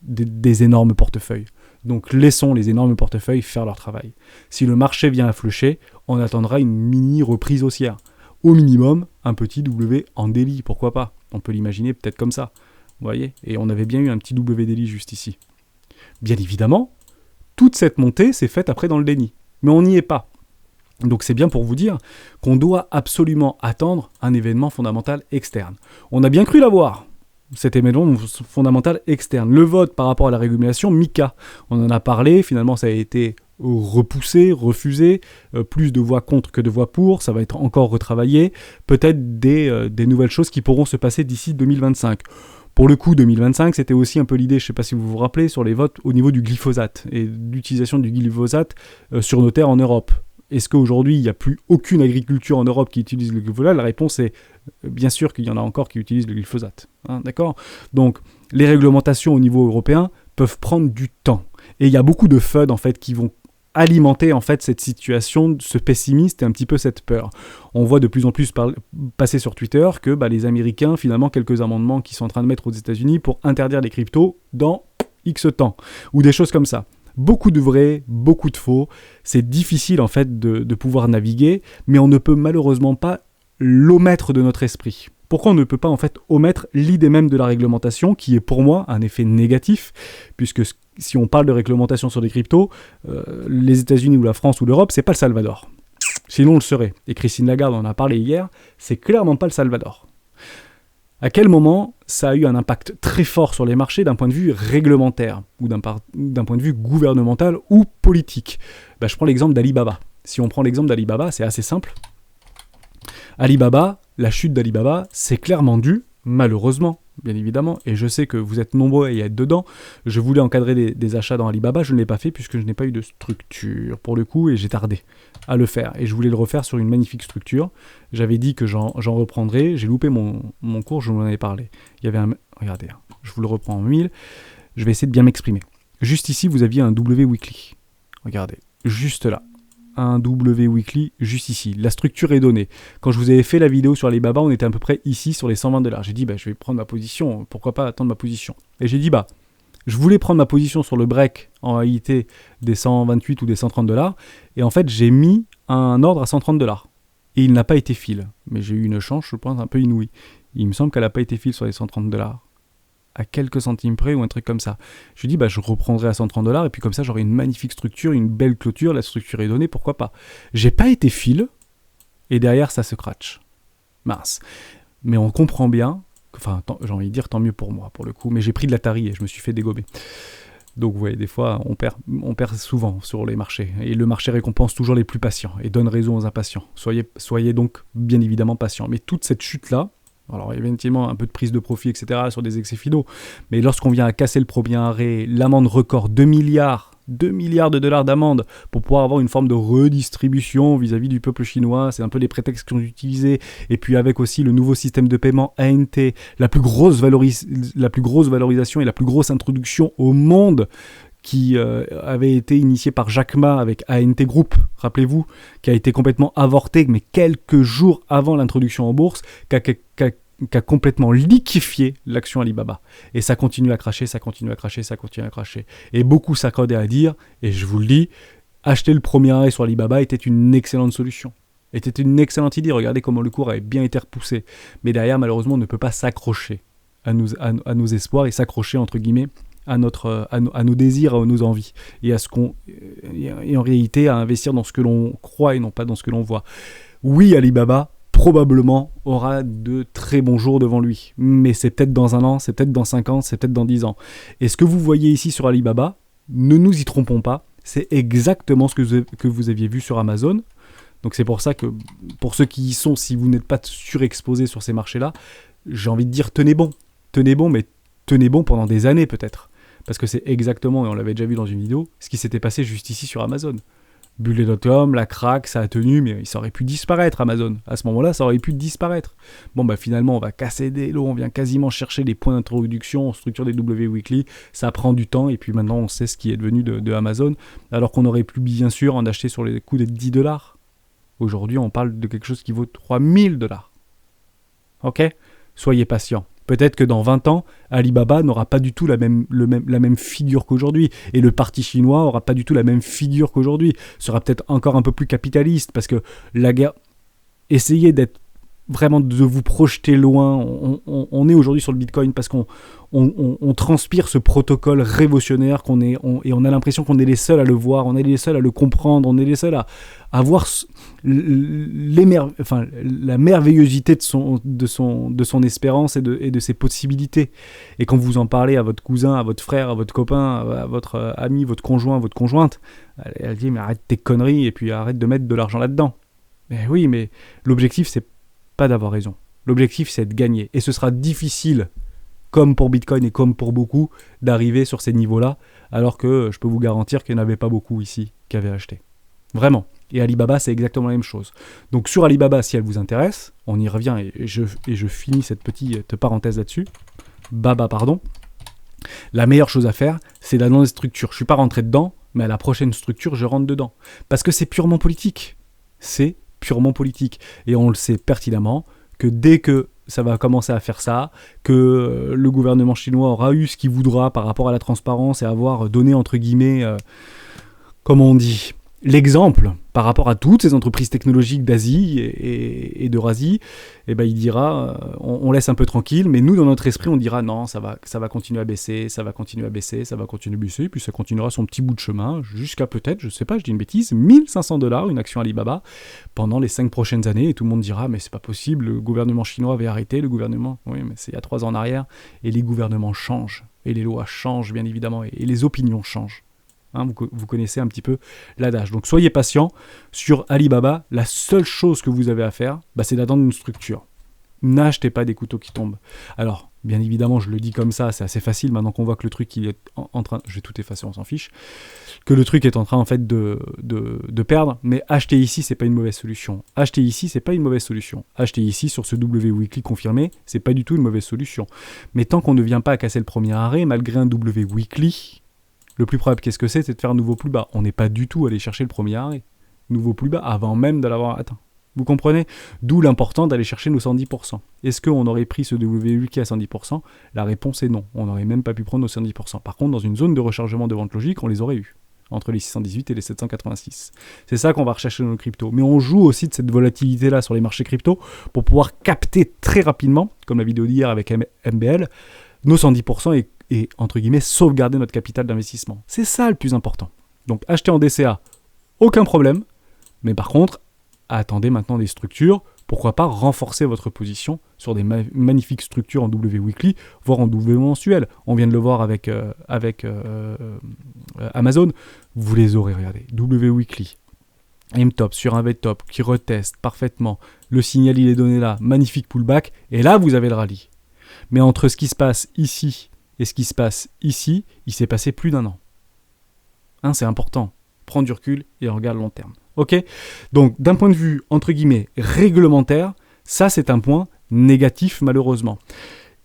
Des énormes portefeuilles. Donc laissons les énormes portefeuilles faire leur travail. Si le marché vient à flusher, on attendra une mini reprise haussière. Au minimum, un petit W en daily, pourquoi pas ? On peut l'imaginer peut-être comme ça. Vous voyez ? Et on avait bien eu un petit W daily juste ici. Bien évidemment, toute cette montée s'est faite après dans le déni. Mais on n'y est pas. Donc c'est bien pour vous dire qu'on doit absolument attendre un événement fondamental externe. On a bien cru l'avoir, cet événement fondamental externe. Le vote par rapport à la régulation MiCA, on en a parlé, finalement ça a été repoussé, refusé, plus de voix contre que de voix pour, ça va être encore retravaillé, peut-être des nouvelles choses qui pourront se passer d'ici 2025. Pour le coup, 2025, c'était aussi un peu l'idée, je ne sais pas si vous vous rappelez, sur les votes au niveau du glyphosate et l'utilisation du glyphosate sur nos terres en Europe. Est-ce qu'aujourd'hui, il n'y a plus aucune agriculture en Europe qui utilise le glyphosate ? La réponse est bien sûr qu'il y en a encore qui utilisent le glyphosate. D'accord ? Donc, les réglementations au niveau européen peuvent prendre du temps. Et il y a beaucoup de FUD en fait, qui vont alimenter en fait, cette situation, ce pessimisme et un petit peu cette peur. On voit de plus en plus passer sur Twitter que les Américains, finalement, quelques amendements qu'ils sont en train de mettre aux États-Unis pour interdire les cryptos dans X temps, ou des choses comme ça. Beaucoup de vrai, beaucoup de faux. C'est difficile en fait de pouvoir naviguer, mais on ne peut malheureusement pas l'omettre de notre esprit. Pourquoi on ne peut pas en fait omettre l'idée même de la réglementation, qui est pour moi un effet négatif, puisque si on parle de réglementation sur les cryptos, les États-Unis ou la France ou l'Europe, c'est pas le Salvador. Sinon, on le serait. Et Christine Lagarde en a parlé hier, c'est clairement pas le Salvador. À quel moment ça a eu un impact très fort sur les marchés d'un point de vue réglementaire ou d'un point de vue gouvernemental ou politique? Je prends l'exemple d'Alibaba. Si on prend l'exemple d'Alibaba, c'est assez simple. Alibaba, la chute d'Alibaba, c'est clairement dû, malheureusement, bien évidemment, et je sais que vous êtes nombreux à y être dedans, je voulais encadrer des achats dans Alibaba, je ne l'ai pas fait puisque je n'ai pas eu de structure pour le coup, et j'ai tardé à le faire, et je voulais le refaire sur une magnifique structure. J'avais dit que j'en reprendrais, j'ai loupé mon cours, je vous en avais parlé. Il y avait regardez, je vous le reprends en 1000, je vais essayer de bien m'exprimer. Juste ici, vous aviez un W Weekly, regardez, juste là. Un W Weekly juste ici. La structure est donnée. Quand je vous avais fait la vidéo sur Alibaba, on était à peu près ici sur les 120$. J'ai dit, je vais prendre ma position. Pourquoi pas attendre ma position? Et j'ai dit, je voulais prendre ma position sur le break en réalité des 128 ou des 130$. Et en fait, j'ai mis un ordre à 130$. Et il n'a pas été fill. Mais j'ai eu une chance, je pense, un peu inouïe. Il me semble qu'elle n'a pas été fill sur les 130$. À quelques centimes près ou un truc comme ça. Je lui dis, je reprendrai à 130$, et puis comme ça, j'aurai une magnifique structure, une belle clôture, la structure est donnée, pourquoi pas. J'ai pas été fill, et derrière, ça se cratche. Mince. Mais on comprend bien, j'ai envie de dire, tant mieux pour moi, pour le coup, mais j'ai pris de la tarie et je me suis fait dégober. Donc, vous voyez, des fois, on perd souvent sur les marchés, et le marché récompense toujours les plus patients, et donne raison aux impatients. Soyez donc, bien évidemment, patients. Mais toute cette chute-là, alors éventuellement un peu de prise de profit, etc. sur des excès finaux, mais lorsqu'on vient à casser le premier arrêt, l'amende record 2 milliards de dollars d'amende pour pouvoir avoir une forme de redistribution vis-à-vis du peuple chinois, c'est un peu les prétextes qu'ils ont utilisés, et puis avec aussi le nouveau système de paiement ANT, la plus grosse valorisation et la plus grosse introduction au monde qui avait été initié par Jack Ma avec ANT Group, rappelez-vous, qui a été complètement avorté, mais quelques jours avant l'introduction en bourse, qui a complètement liquéfié l'action Alibaba. Et ça continue à cracher, ça continue à cracher, ça continue à cracher. Et beaucoup s'accordaient à dire, et je vous le dis, acheter le premier arrêt sur Alibaba était une excellente solution. Était une excellente idée, regardez comment le cours avait bien été repoussé. Mais derrière, malheureusement, on ne peut pas s'accrocher à nos espoirs et s'accrocher, entre guillemets, à nos désirs, à nos envies, et et en réalité à investir dans ce que l'on croit et non pas dans ce que l'on voit. Oui, Alibaba probablement aura de très bons jours devant lui, mais c'est peut-être dans 1 an, c'est peut-être dans 5 ans, c'est peut-être dans 10 ans. Et ce que vous voyez ici sur Alibaba, ne nous y trompons pas, c'est exactement ce que vous aviez vu sur Amazon. Donc c'est pour ça que, pour ceux qui y sont, si vous n'êtes pas surexposés sur ces marchés-là, j'ai envie de dire tenez bon, mais tenez bon pendant des années peut-être. Parce que c'est exactement, et on l'avait déjà vu dans une vidéo, ce qui s'était passé juste ici sur Amazon. Bulle.com, la craque, ça a tenu, mais ça aurait pu disparaître Amazon. À ce moment-là, ça aurait pu disparaître. Bon, finalement, on va casser des lots, on vient quasiment chercher les points d'introduction, on structure des W Weekly, ça prend du temps, et puis maintenant, on sait ce qui est devenu de Amazon, alors qu'on aurait pu, bien sûr, en acheter sur les coups de $10. Aujourd'hui, on parle de quelque chose qui vaut $3000. Ok ? Soyez patients. Peut-être que dans 20 ans, Alibaba n'aura pas du tout la même figure qu'aujourd'hui. Et le parti chinois n'aura pas du tout la même figure qu'aujourd'hui. Sera peut-être encore un peu plus capitaliste. Parce que la guerre... Essayez d'être vraiment de vous projeter loin. On est aujourd'hui sur le Bitcoin parce qu'on transpire ce protocole révolutionnaire et on a l'impression qu'on est les seuls à le voir, on est les seuls à le comprendre, on est les seuls à voir la merveillosité de son espérance et de ses possibilités. Et quand vous en parlez à votre cousin, à votre frère, à votre copain, à votre ami, votre conjoint, votre conjointe, elle dit mais arrête tes conneries et puis arrête de mettre de l'argent là-dedans. Mais oui, mais l'objectif c'est pas d'avoir raison. L'objectif c'est de gagner. Et ce sera difficile, comme pour Bitcoin et comme pour beaucoup, d'arriver sur ces niveaux-là, alors que je peux vous garantir qu'il n'y en avait pas beaucoup ici qui avaient acheté. Vraiment. Et Alibaba, c'est exactement la même chose. Donc sur Alibaba, si elle vous intéresse, on y revient et je finis cette petite parenthèse là-dessus. La meilleure chose à faire, c'est d'aller dans les structures. Je ne suis pas rentré dedans, mais à la prochaine structure, je rentre dedans. Parce que c'est purement politique. C'est purement politique. Et on le sait pertinemment que dès que ça va commencer à faire ça, que le gouvernement chinois aura eu ce qu'il voudra par rapport à la transparence et avoir donné, entre guillemets, comment on dit, l'exemple par rapport à toutes ces entreprises technologiques d'Asie et d'Eurasie, eh ben, il dira, on laisse un peu tranquille, mais nous, dans notre esprit, on dira non, ça va continuer à baisser, ça va continuer à baisser, ça va continuer à baisser, puis ça continuera son petit bout de chemin jusqu'à peut-être, je sais pas, je dis une bêtise, 1 500 $ une action Alibaba pendant les 5 prochaines années, et tout le monde dira mais c'est pas possible, le gouvernement chinois avait arrêté, le gouvernement, oui, mais c'est il y a 3 ans en arrière, et les gouvernements changent, et les lois changent bien évidemment, et les opinions changent. Hein, vous connaissez un petit peu l'adage. Donc soyez patient. Sur Alibaba, la seule chose que vous avez à faire, c'est d'attendre une structure. N'achetez pas des couteaux qui tombent. Alors, bien évidemment, je le dis comme ça, c'est assez facile maintenant qu'on voit que le truc il est en train... Je vais tout effacer, on s'en fiche. Que le truc est en train en fait de perdre. Mais acheter ici, c'est pas une mauvaise solution. Acheter ici, c'est pas une mauvaise solution. Acheter ici, sur ce W Weekly confirmé, c'est pas du tout une mauvaise solution. Mais tant qu'on ne vient pas à casser le premier arrêt, malgré un W Weekly... Le plus probable, qu'est-ce que c'est de faire un nouveau plus bas. On n'est pas du tout allé chercher le premier arrêt. Nouveau plus bas avant même de l'avoir atteint. Vous comprenez ? D'où l'important d'aller chercher nos 110%. Est-ce qu'on aurait pris ce WUK à 110% ? La réponse est non. On n'aurait même pas pu prendre nos 110%. Par contre, dans une zone de rechargement de vente logique, on les aurait eus. Entre les 618 et les 786. C'est ça qu'on va rechercher dans nos cryptos. Mais on joue aussi de cette volatilité-là sur les marchés cryptos pour pouvoir capter très rapidement, comme la vidéo d'hier avec MBL, nos 110% et entre guillemets, sauvegarder notre capital d'investissement. C'est ça le plus important. Donc, acheter en DCA, aucun problème. Mais par contre, attendez maintenant des structures. Pourquoi pas renforcer votre position sur des magnifiques structures en W Weekly, voire en W mensuel. On vient de le voir avec Amazon. Vous les aurez, regardez. W Weekly, M-Top sur un V-Top qui reteste parfaitement. Le signal, il est donné là. Magnifique pullback. Et là, vous avez le rallye. Mais entre ce qui se passe ici et ce qui se passe ici, il s'est passé plus d'1 an. Hein, c'est important. Prends du recul et regarde long terme. Ok ? Donc, d'un point de vue, entre guillemets, réglementaire, ça, c'est un point négatif, malheureusement.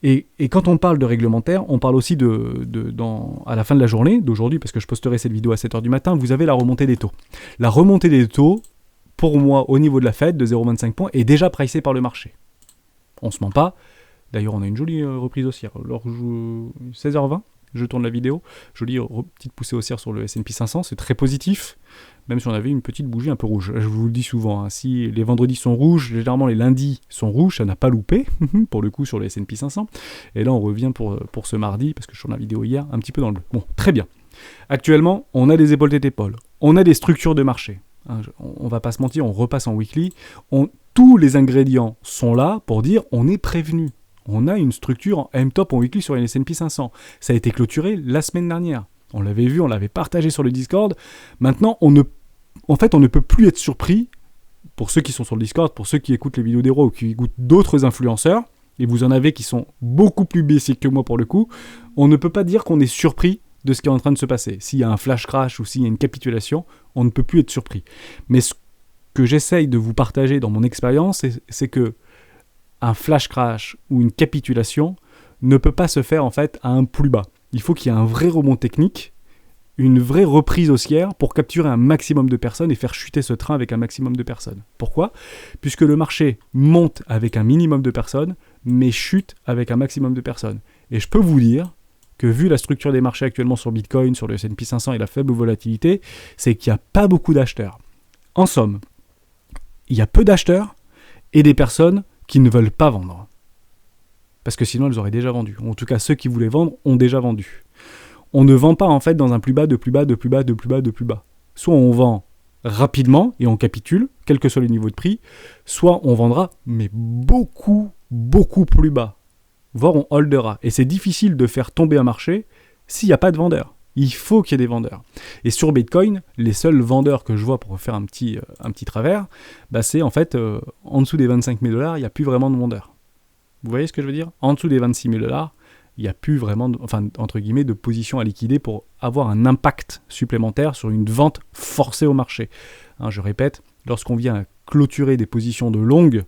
Et quand on parle de réglementaire, on parle aussi à la fin de la journée, d'aujourd'hui, parce que je posterai cette vidéo à 7h du matin, vous avez la remontée des taux. La remontée des taux, pour moi, au niveau de la Fed, de 0,25 points, est déjà pricée par le marché. On se ment pas. D'ailleurs, on a une jolie reprise haussière. Alors, 16h20, je tourne la vidéo. Jolie petite poussée haussière sur le S&P 500. C'est très positif, même si on avait une petite bougie un peu rouge. Je vous le dis souvent, hein, si les vendredis sont rouges, généralement les lundis sont rouges, ça n'a pas loupé, pour le coup, sur le S&P 500. Et là, on revient pour ce mardi, parce que je tourne la vidéo hier, un petit peu dans le bleu. Bon, très bien. Actuellement, on a des épaules tête épaules. On a des structures de marché. Hein, on va pas se mentir, on repasse en weekly. Tous les ingrédients sont là pour dire on est prévenu. On a une structure en M-Top en weekly sur les S&P 500. Ça a été clôturé la semaine dernière. On l'avait vu, on l'avait partagé sur le Discord. Maintenant, on ne peut plus être surpris, pour ceux qui sont sur le Discord, pour ceux qui écoutent les vidéos d'Hero ou qui écoutent d'autres influenceurs, et vous en avez qui sont beaucoup plus basiques que moi pour le coup, on ne peut pas dire qu'on est surpris de ce qui est en train de se passer. S'il y a un flash crash ou s'il y a une capitulation, on ne peut plus être surpris. Mais ce que j'essaye de vous partager dans mon expérience, c'est que un flash crash ou une capitulation ne peut pas se faire en fait à un plus bas. Il faut qu'il y ait un vrai rebond technique, une vraie reprise haussière pour capturer un maximum de personnes et faire chuter ce train avec un maximum de personnes. Pourquoi ? Puisque le marché monte avec un minimum de personnes, mais chute avec un maximum de personnes. Et je peux vous dire que vu la structure des marchés actuellement sur Bitcoin, sur le S&P 500 et la faible volatilité, c'est qu'il n'y a pas beaucoup d'acheteurs. En somme, il y a peu d'acheteurs et des personnes qui ne veulent pas vendre. Parce que sinon, elles auraient déjà vendu. En tout cas, ceux qui voulaient vendre ont déjà vendu. On ne vend pas en fait dans un plus bas, de plus bas, de plus bas, de plus bas, de plus bas. Soit on vend rapidement et on capitule, quel que soit le niveau de prix, soit on vendra, mais beaucoup, beaucoup plus bas. Voire on holdera. Et c'est difficile de faire tomber un marché s'il n'y a pas de vendeurs. Il faut qu'il y ait des vendeurs. Et sur Bitcoin, les seuls vendeurs que je vois pour faire un petit travers, c'est en fait, en dessous des 25 000 $, il n'y a plus vraiment de vendeurs. Vous voyez ce que je veux dire ? En dessous des 26 000 $, il n'y a plus vraiment, entre guillemets, de position à liquider pour avoir un impact supplémentaire sur une vente forcée au marché. Hein, je répète, lorsqu'on vient clôturer des positions de longue,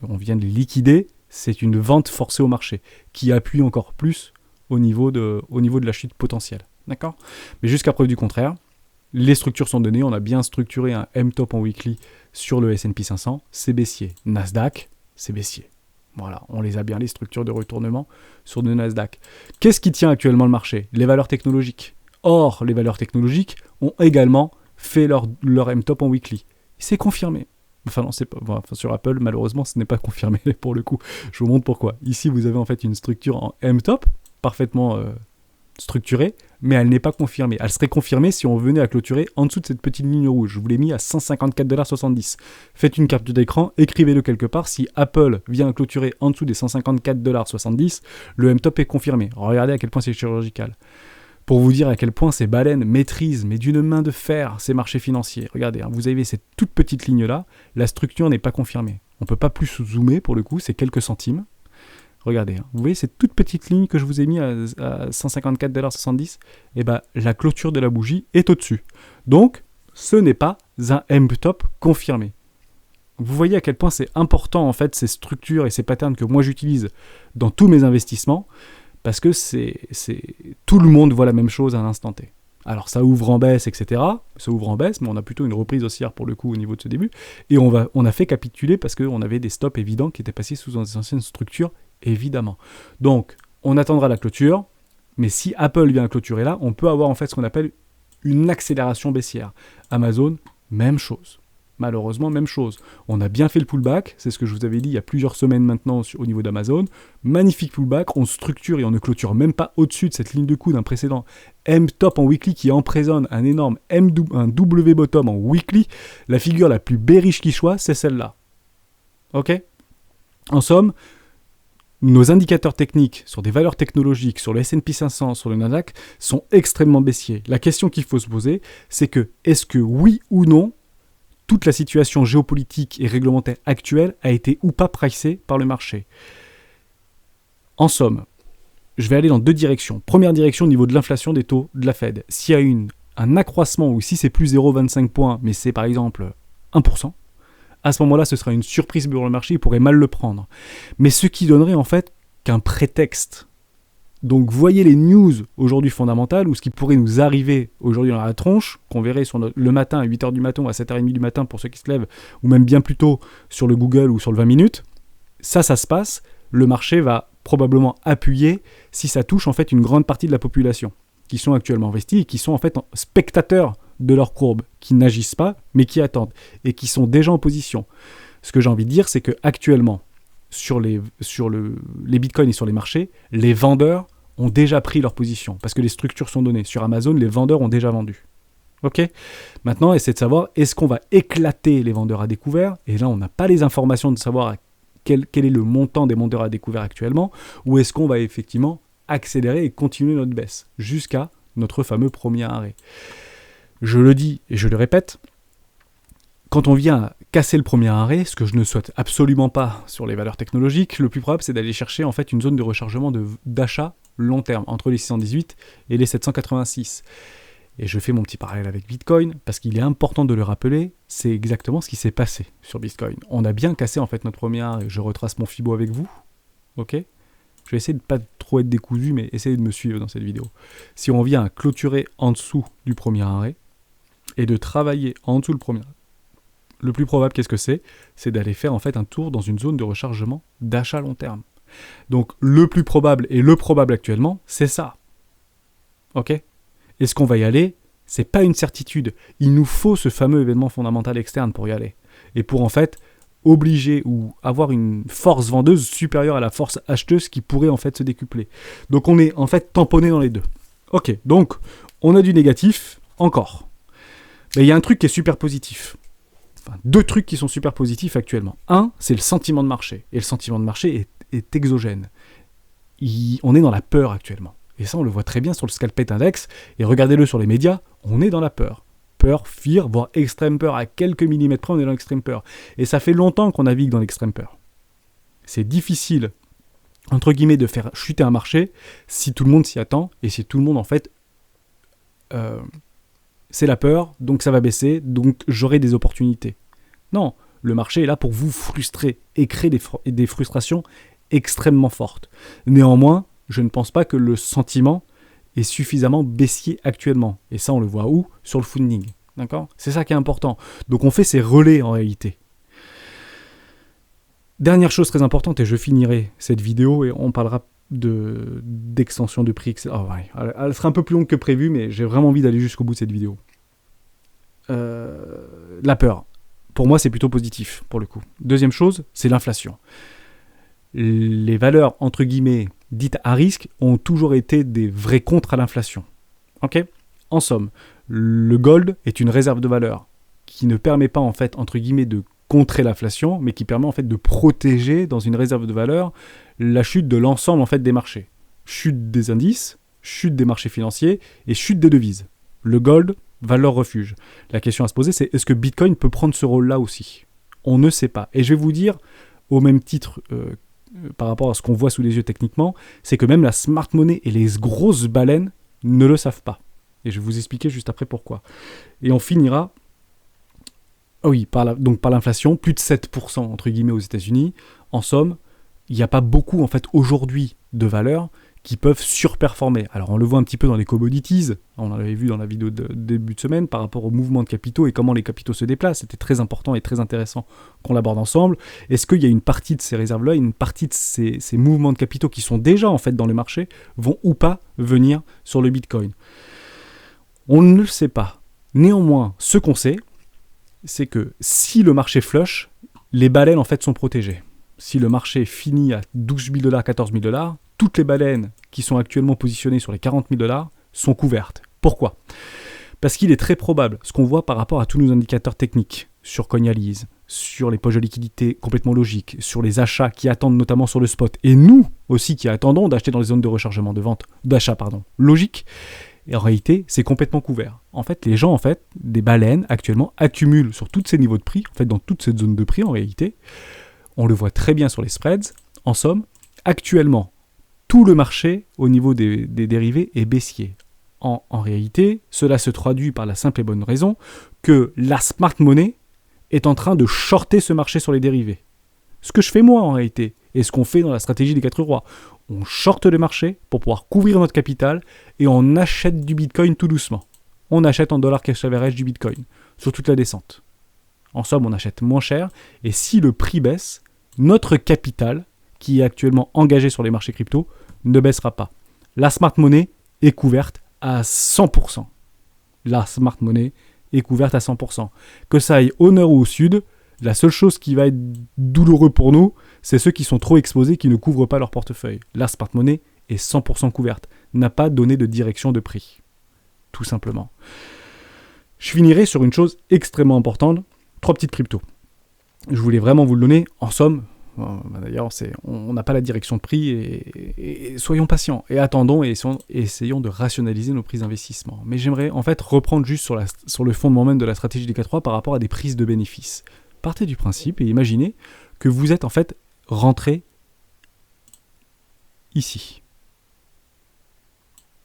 on vient de les liquider, c'est une vente forcée au marché qui appuie encore plus au niveau de la chute potentielle. D'accord ? Mais jusqu'à preuve du contraire, les structures sont données, on a bien structuré un M-Top en weekly sur le S&P 500, c'est baissier. Nasdaq, c'est baissier. Voilà, on les a bien, les structures de retournement sur le Nasdaq. Qu'est-ce qui tient actuellement le marché ? Les valeurs technologiques. Or, les valeurs technologiques ont également fait leur M-top en weekly. C'est confirmé. Enfin non, c'est pas, enfin, sur Apple, malheureusement, ce n'est pas confirmé pour le coup. Je vous montre pourquoi. Ici, vous avez en fait une structure en M-top, parfaitement structurée, mais elle n'est pas confirmée. Elle serait confirmée si on venait à clôturer en dessous de cette petite ligne rouge. Je vous l'ai mis à 154,70 $. Faites une capture d'écran, écrivez-le quelque part. Si Apple vient à clôturer en dessous des 154,70 $, le M-top est confirmé. Regardez à quel point c'est chirurgical. Pour vous dire à quel point ces baleines maîtrisent, mais d'une main de fer, ces marchés financiers. Regardez, hein, vous avez cette toute petite ligne-là, la structure n'est pas confirmée. On ne peut pas plus zoomer pour le coup, c'est quelques centimes. Regardez, hein, vous voyez cette toute petite ligne que je vous ai mis à 154,70 $, et ben la clôture de la bougie est au-dessus. Donc, ce n'est pas un M-top confirmé. Vous voyez à quel point c'est important en fait ces structures et ces patterns que moi j'utilise dans tous mes investissements, parce que tout le monde voit la même chose à l'instant T. Alors ça ouvre en baisse, etc. Ça ouvre en baisse, mais on a plutôt une reprise haussière pour le coup au niveau de ce début. Et on a fait capituler parce qu'on avait des stops évidents qui étaient passés sous des anciennes structures, évidemment. Donc, on attendra la clôture, mais si Apple vient clôturer là, on peut avoir en fait ce qu'on appelle une accélération baissière. Amazon, même chose. Malheureusement, même chose. On a bien fait le pullback, c'est ce que je vous avais dit il y a plusieurs semaines maintenant au niveau d'Amazon. Magnifique pullback, on structure et on ne clôture même pas au-dessus de cette ligne de coup d'un précédent M-top en weekly qui emprisonne un énorme un W-bottom en weekly. La figure la plus bearish qui soit, c'est celle-là. Ok ? En somme, nos indicateurs techniques sur des valeurs technologiques, sur le S&P 500, sur le Nasdaq, sont extrêmement baissiers. La question qu'il faut se poser, c'est que est-ce que oui ou non, toute la situation géopolitique et réglementaire actuelle a été ou pas pricée par le marché. En somme, je vais aller dans deux directions. Première direction au niveau de l'inflation des taux de la Fed. S'il y a un accroissement ou si c'est plus 0,25 points, mais c'est par exemple 1%, à ce moment-là, ce sera une surprise pour le marché, il pourrait mal le prendre. Mais ce qui donnerait en fait qu'un prétexte. Donc voyez les news aujourd'hui fondamentales ou ce qui pourrait nous arriver aujourd'hui dans la tronche, qu'on verrait le matin à 8h du matin ou à 7h30 du matin pour ceux qui se lèvent, ou même bien plus tôt sur le Google ou sur le 20 minutes, ça se passe, le marché va probablement appuyer si ça touche en fait une grande partie de la population qui sont actuellement investis et qui sont en fait spectateurs de leur courbe, qui n'agissent pas mais qui attendent et qui sont déjà en position. Ce que j'ai envie de dire, c'est qu'actuellement, sur les bitcoins et sur les marchés, les vendeurs ont déjà pris leur position parce que les structures sont données. Sur Amazon, les vendeurs ont déjà vendu. Ok ? Maintenant, essayez de savoir, est-ce qu'on va éclater les vendeurs à découvert ? Et là, on n'a pas les informations de savoir quel est le montant des vendeurs à découvert actuellement, ou est-ce qu'on va effectivement accélérer et continuer notre baisse jusqu'à notre fameux premier arrêt. Je le dis et je le répète, quand on vient à casser le premier arrêt, ce que je ne souhaite absolument pas sur les valeurs technologiques, le plus probable c'est d'aller chercher en fait une zone de rechargement d'achat long terme entre les 618 et les 786. Et je fais mon petit parallèle avec Bitcoin parce qu'il est important de le rappeler, c'est exactement ce qui s'est passé sur Bitcoin. On a bien cassé en fait notre premier arrêt. Je retrace mon Fibo avec vous, ok ? Je vais essayer de ne pas trop être décousu, mais essayez de me suivre dans cette vidéo. Si on vient à clôturer en dessous du premier arrêt et de travailler en dessous le premier arrêt, le plus probable, qu'est-ce que c'est ? C'est d'aller faire en fait un tour dans une zone de rechargement d'achat long terme. Donc le plus probable et le probable actuellement, c'est ça. Ok ? Est-ce qu'on va y aller ? C'est pas une certitude. Il nous faut ce fameux événement fondamental externe pour y aller. Et pour en fait obliger ou avoir une force vendeuse supérieure à la force acheteuse qui pourrait en fait se décupler. Donc on est en fait tamponné dans les deux. Ok, donc on a du négatif encore. Mais il y a un truc qui est super positif. Enfin, deux trucs qui sont super positifs actuellement. Un, c'est le sentiment de marché. Et le sentiment de marché est exogène. On est dans la peur actuellement. Et ça, on le voit très bien sur le Scalped Index. Et regardez-le sur les médias, on est dans la peur. Peur, fear, voire extrême peur. À quelques millimètres près, on est dans l'extrême peur. Et ça fait longtemps qu'on navigue dans l'extrême peur. C'est difficile, entre guillemets, de faire chuter un marché si tout le monde s'y attend et si tout le monde, en fait, c'est la peur, donc ça va baisser, donc j'aurai des opportunités. Non, le marché est là pour vous frustrer et créer des frustrations extrêmement fortes. Néanmoins, je ne pense pas que le sentiment est suffisamment baissier actuellement. Et ça, on le voit où ? Sur le funding. D'accord ? C'est ça qui est important. Donc on fait ces relais en réalité. Dernière chose très importante, et je finirai cette vidéo et on parlera d'extension de prix. Oh, ouais. Elle sera un peu plus longue que prévu, mais j'ai vraiment envie d'aller jusqu'au bout de cette vidéo. la peur. Pour moi, c'est plutôt positif, pour le coup. Deuxième chose, c'est l'inflation. Les valeurs, entre guillemets, dites à risque, ont toujours été des vrais contres à l'inflation. Ok ? En somme, le gold est une réserve de valeur qui ne permet pas, en fait, entre guillemets, de contrer l'inflation, mais qui permet, en fait, de protéger, dans une réserve de valeur, la chute de l'ensemble, en fait, des marchés. Chute des indices, chute des marchés financiers et chute des devises. Le gold, valeur refuge. La question à se poser, c'est est-ce que Bitcoin peut prendre ce rôle-là aussi ? On ne sait pas. Et je vais vous dire, au même titre, par rapport à ce qu'on voit sous les yeux techniquement, c'est que même la smart money et les grosses baleines ne le savent pas. Et je vais vous expliquer juste après pourquoi. Et on finira, donc par l'inflation, plus de 7% entre guillemets aux États-Unis. En somme, il n'y a pas beaucoup en fait aujourd'hui de valeurs qui peuvent surperformer. Alors on le voit un petit peu dans les commodities, on en avait vu dans la vidéo de début de semaine par rapport au mouvement de capitaux et comment les capitaux se déplacent. C'était très important et très intéressant qu'on l'aborde ensemble. Est-ce qu'il y a une partie de ces réserves-là, une partie de ces mouvements de capitaux qui sont déjà en fait dans le marché, vont ou pas venir sur le Bitcoin ? On ne le sait pas. Néanmoins, ce qu'on sait, c'est que si le marché flush, les baleines en fait sont protégées. Si le marché finit à 12 000 $, 14 000 $, toutes les baleines qui sont actuellement positionnées sur les 40 000 $ sont couvertes. Pourquoi ? Parce qu'il est très probable, ce qu'on voit par rapport à tous nos indicateurs techniques, sur Coinalyse, sur les poches de liquidité complètement logiques, sur les achats qui attendent notamment sur le spot, et nous aussi qui attendons d'acheter dans les zones de rechargement de vente, logique, et en réalité, c'est complètement couvert. En fait, les gens, des baleines, actuellement, accumulent sur tous ces niveaux de prix, dans toute cette zone de prix, en réalité. On le voit très bien sur les spreads. En somme, actuellement, tout le marché, au niveau des dérivés, est baissier. En réalité, cela se traduit par la simple et bonne raison que la smart money est en train de shorter ce marché sur les dérivés. Ce que je fais moi, en réalité, et ce qu'on fait dans la stratégie des 4 rois. On shorte le marché pour pouvoir couvrir notre capital et on achète du Bitcoin tout doucement. On achète en dollar cash average du Bitcoin sur toute la descente. En somme, on achète moins cher et si le prix baisse, notre capital, qui est actuellement engagé sur les marchés crypto, ne baissera pas. La smart money est couverte à 100%. La smart money est couverte à 100%. Que ça aille au nord ou au sud, la seule chose qui va être douloureux pour nous, c'est ceux qui sont trop exposés, qui ne couvrent pas leur portefeuille. La smart money est 100% couverte, n'a pas donné de direction de prix. Tout simplement. Je finirai sur une chose extrêmement importante, 3 petites cryptos. Je voulais vraiment vous le donner. En somme, d'ailleurs, on n'a pas la direction de prix et soyons patients et attendons et essayons de rationaliser nos prises d'investissement. Mais j'aimerais en fait reprendre juste sur le fondement même de la stratégie des 4 par rapport à des prises de bénéfices. Partez du principe et imaginez que vous êtes en fait rentré ici.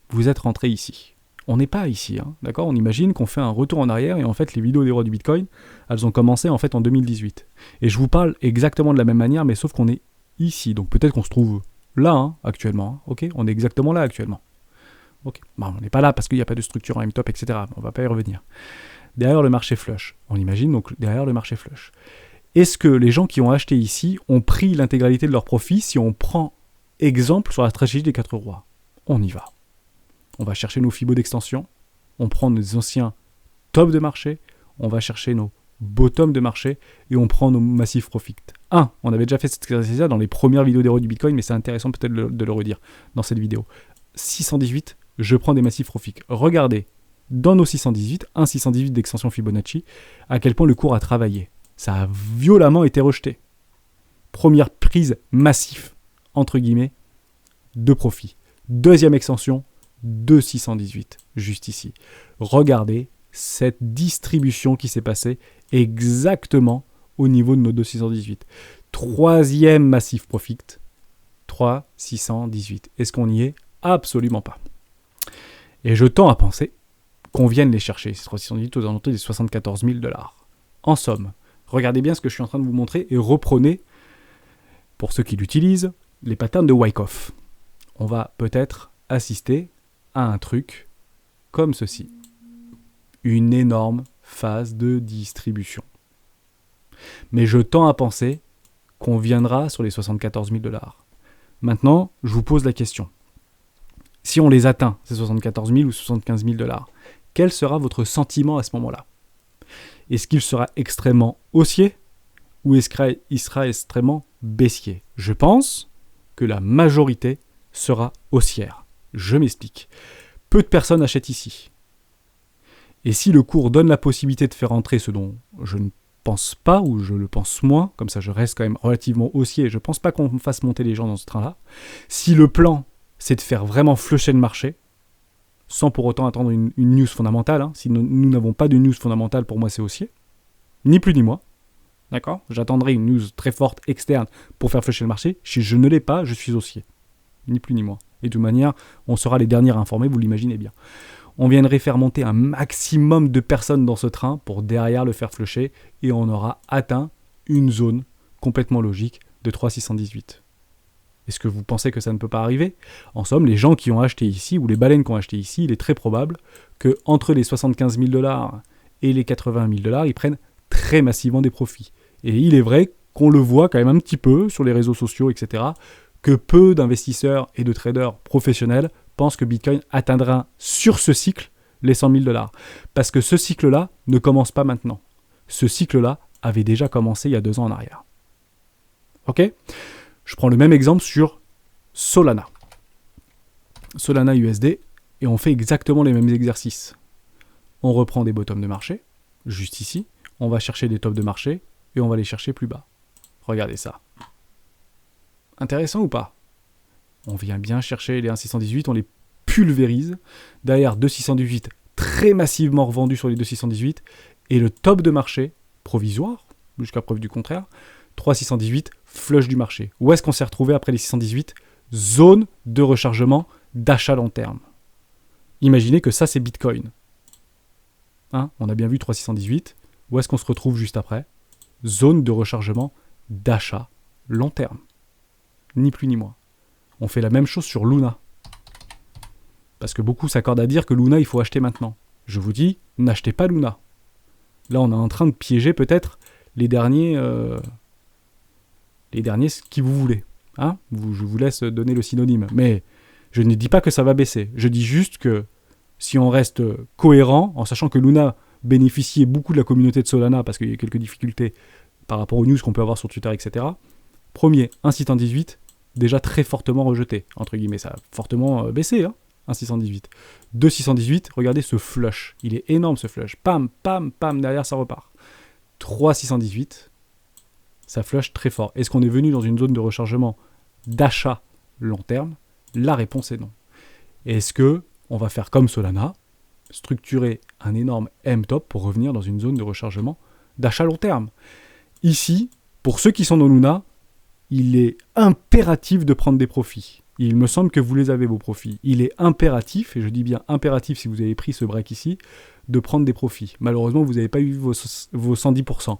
Vous êtes rentré ici. On n'est pas ici, d'accord ? On imagine qu'on fait un retour en arrière et en fait les vidéos des rois du Bitcoin, elles ont commencé en fait en 2018. Et je vous parle exactement de la même manière, mais sauf qu'on est ici. Donc peut-être qu'on se trouve là actuellement, ok ? On est exactement là actuellement. Ok. Bon, on n'est pas là parce qu'il n'y a pas de structure en M-top, etc. On ne va pas y revenir. Derrière le marché flush. On imagine donc derrière le marché flush. Est-ce que les gens qui ont acheté ici ont pris l'intégralité de leur profit si on prend exemple sur la stratégie des 4 rois ? On y va. On va chercher nos Fibos d'extension, on prend nos anciens tops de marché, on va chercher nos bottoms de marché et on prend nos massifs profits. On avait déjà fait cet exercice-là dans les premières vidéos des rois du Bitcoin, mais c'est intéressant peut-être de le redire dans cette vidéo. 618, je prends des massifs profits. Regardez, dans nos 618, un 618 d'extension Fibonacci, à quel point le cours a travaillé. Ça a violemment été rejeté. Première prise massif, entre guillemets, de profit. Deuxième extension, 2,618, juste ici. Regardez cette distribution qui s'est passée exactement au niveau de nos 2,618. Troisième massif profit, 3,618. Est-ce qu'on y est ? Absolument pas. Et je tends à penser qu'on vienne les chercher, ces 3,618 aux alentours des 74 000 $. En somme, regardez bien ce que je suis en train de vous montrer et reprenez, pour ceux qui l'utilisent, les patterns de Wyckoff. On va peut-être assister à un truc comme ceci. Une énorme phase de distribution. Mais je tends à penser qu'on viendra sur les 74 000 $. Maintenant, je vous pose la question. Si on les atteint, ces 74 000 ou 75 000 $, quel sera votre sentiment à ce moment-là ? Est-ce qu'il sera extrêmement haussier ou est-ce qu'il sera extrêmement baissier? Je pense que la majorité sera haussière. Je m'explique. Peu de personnes achètent ici. Et si le cours donne la possibilité de faire entrer ce dont je ne pense pas, ou je le pense moins, comme ça je reste quand même relativement haussier, je ne pense pas qu'on fasse monter les gens dans ce train-là, si le plan c'est de faire vraiment flusher le marché, sans pour autant attendre une news fondamentale, si nous n'avons pas de news fondamentale, pour moi c'est haussier, ni plus ni moins, d'accord? J'attendrai une news très forte externe pour faire flusher le marché, si je ne l'ai pas, je suis haussier, ni plus ni moins. Et de toute manière, on sera les derniers à informer, vous l'imaginez bien. On viendrait faire monter un maximum de personnes dans ce train pour derrière le faire flusher et on aura atteint une zone complètement logique de 3,618. Est-ce que vous pensez que ça ne peut pas arriver? En somme, les gens qui ont acheté ici, ou les baleines qui ont acheté ici, il est très probable qu'entre les 75 000 $ et les 80 000 $, ils prennent très massivement des profits. Et il est vrai qu'on le voit quand même un petit peu sur les réseaux sociaux, etc., que peu d'investisseurs et de traders professionnels pensent que Bitcoin atteindra sur ce cycle les 100 000 $. Parce que ce cycle-là ne commence pas maintenant. Ce cycle-là avait déjà commencé il y a 2 ans en arrière. Ok? Je prends le même exemple sur Solana. Solana USD, et on fait exactement les mêmes exercices. On reprend des bottoms de marché, juste ici. On va chercher des tops de marché, et on va les chercher plus bas. Regardez ça. Intéressant ou pas? On vient bien chercher les 1,618, on les pulvérise. Derrière 2,618, très massivement revendu sur les 2,618. Et le top de marché, provisoire, jusqu'à preuve du contraire, 3,618, flush du marché. Où est-ce qu'on s'est retrouvé après les 618? Zone de rechargement d'achat long terme. Imaginez que ça, c'est Bitcoin. On a bien vu 3,618. Où est-ce qu'on se retrouve juste après? Zone de rechargement d'achat long terme. Ni plus ni moins. On fait la même chose sur Luna. Parce que beaucoup s'accordent à dire que Luna, il faut acheter maintenant. Je vous dis, n'achetez pas Luna. Là, on est en train de piéger peut-être les derniers qui vous voulez. Je vous laisse donner le synonyme. Mais je ne dis pas que ça va baisser. Je dis juste que si on reste cohérent, en sachant que Luna bénéficiait beaucoup de la communauté de Solana, parce qu'il y a quelques difficultés par rapport aux news qu'on peut avoir sur Twitter, etc. Premier, 1,618, déjà très fortement rejeté, entre guillemets, ça a fortement baissé, 1,618. 2,618, regardez ce flush, il est énorme ce flush, pam, pam, pam, derrière ça repart. 3,618, ça flush très fort. Est-ce qu'on est venu dans une zone de rechargement d'achat long terme? La réponse est non. Est-ce que on va faire comme Solana, structurer un énorme M-top pour revenir dans une zone de rechargement d'achat long terme? Ici, pour ceux qui sont dans Luna, il est impératif de prendre des profits. Il me semble que vous les avez, vos profits. Il est impératif, et je dis bien impératif si vous avez pris ce break ici, de prendre des profits. Malheureusement, vous n'avez pas eu vos 110%.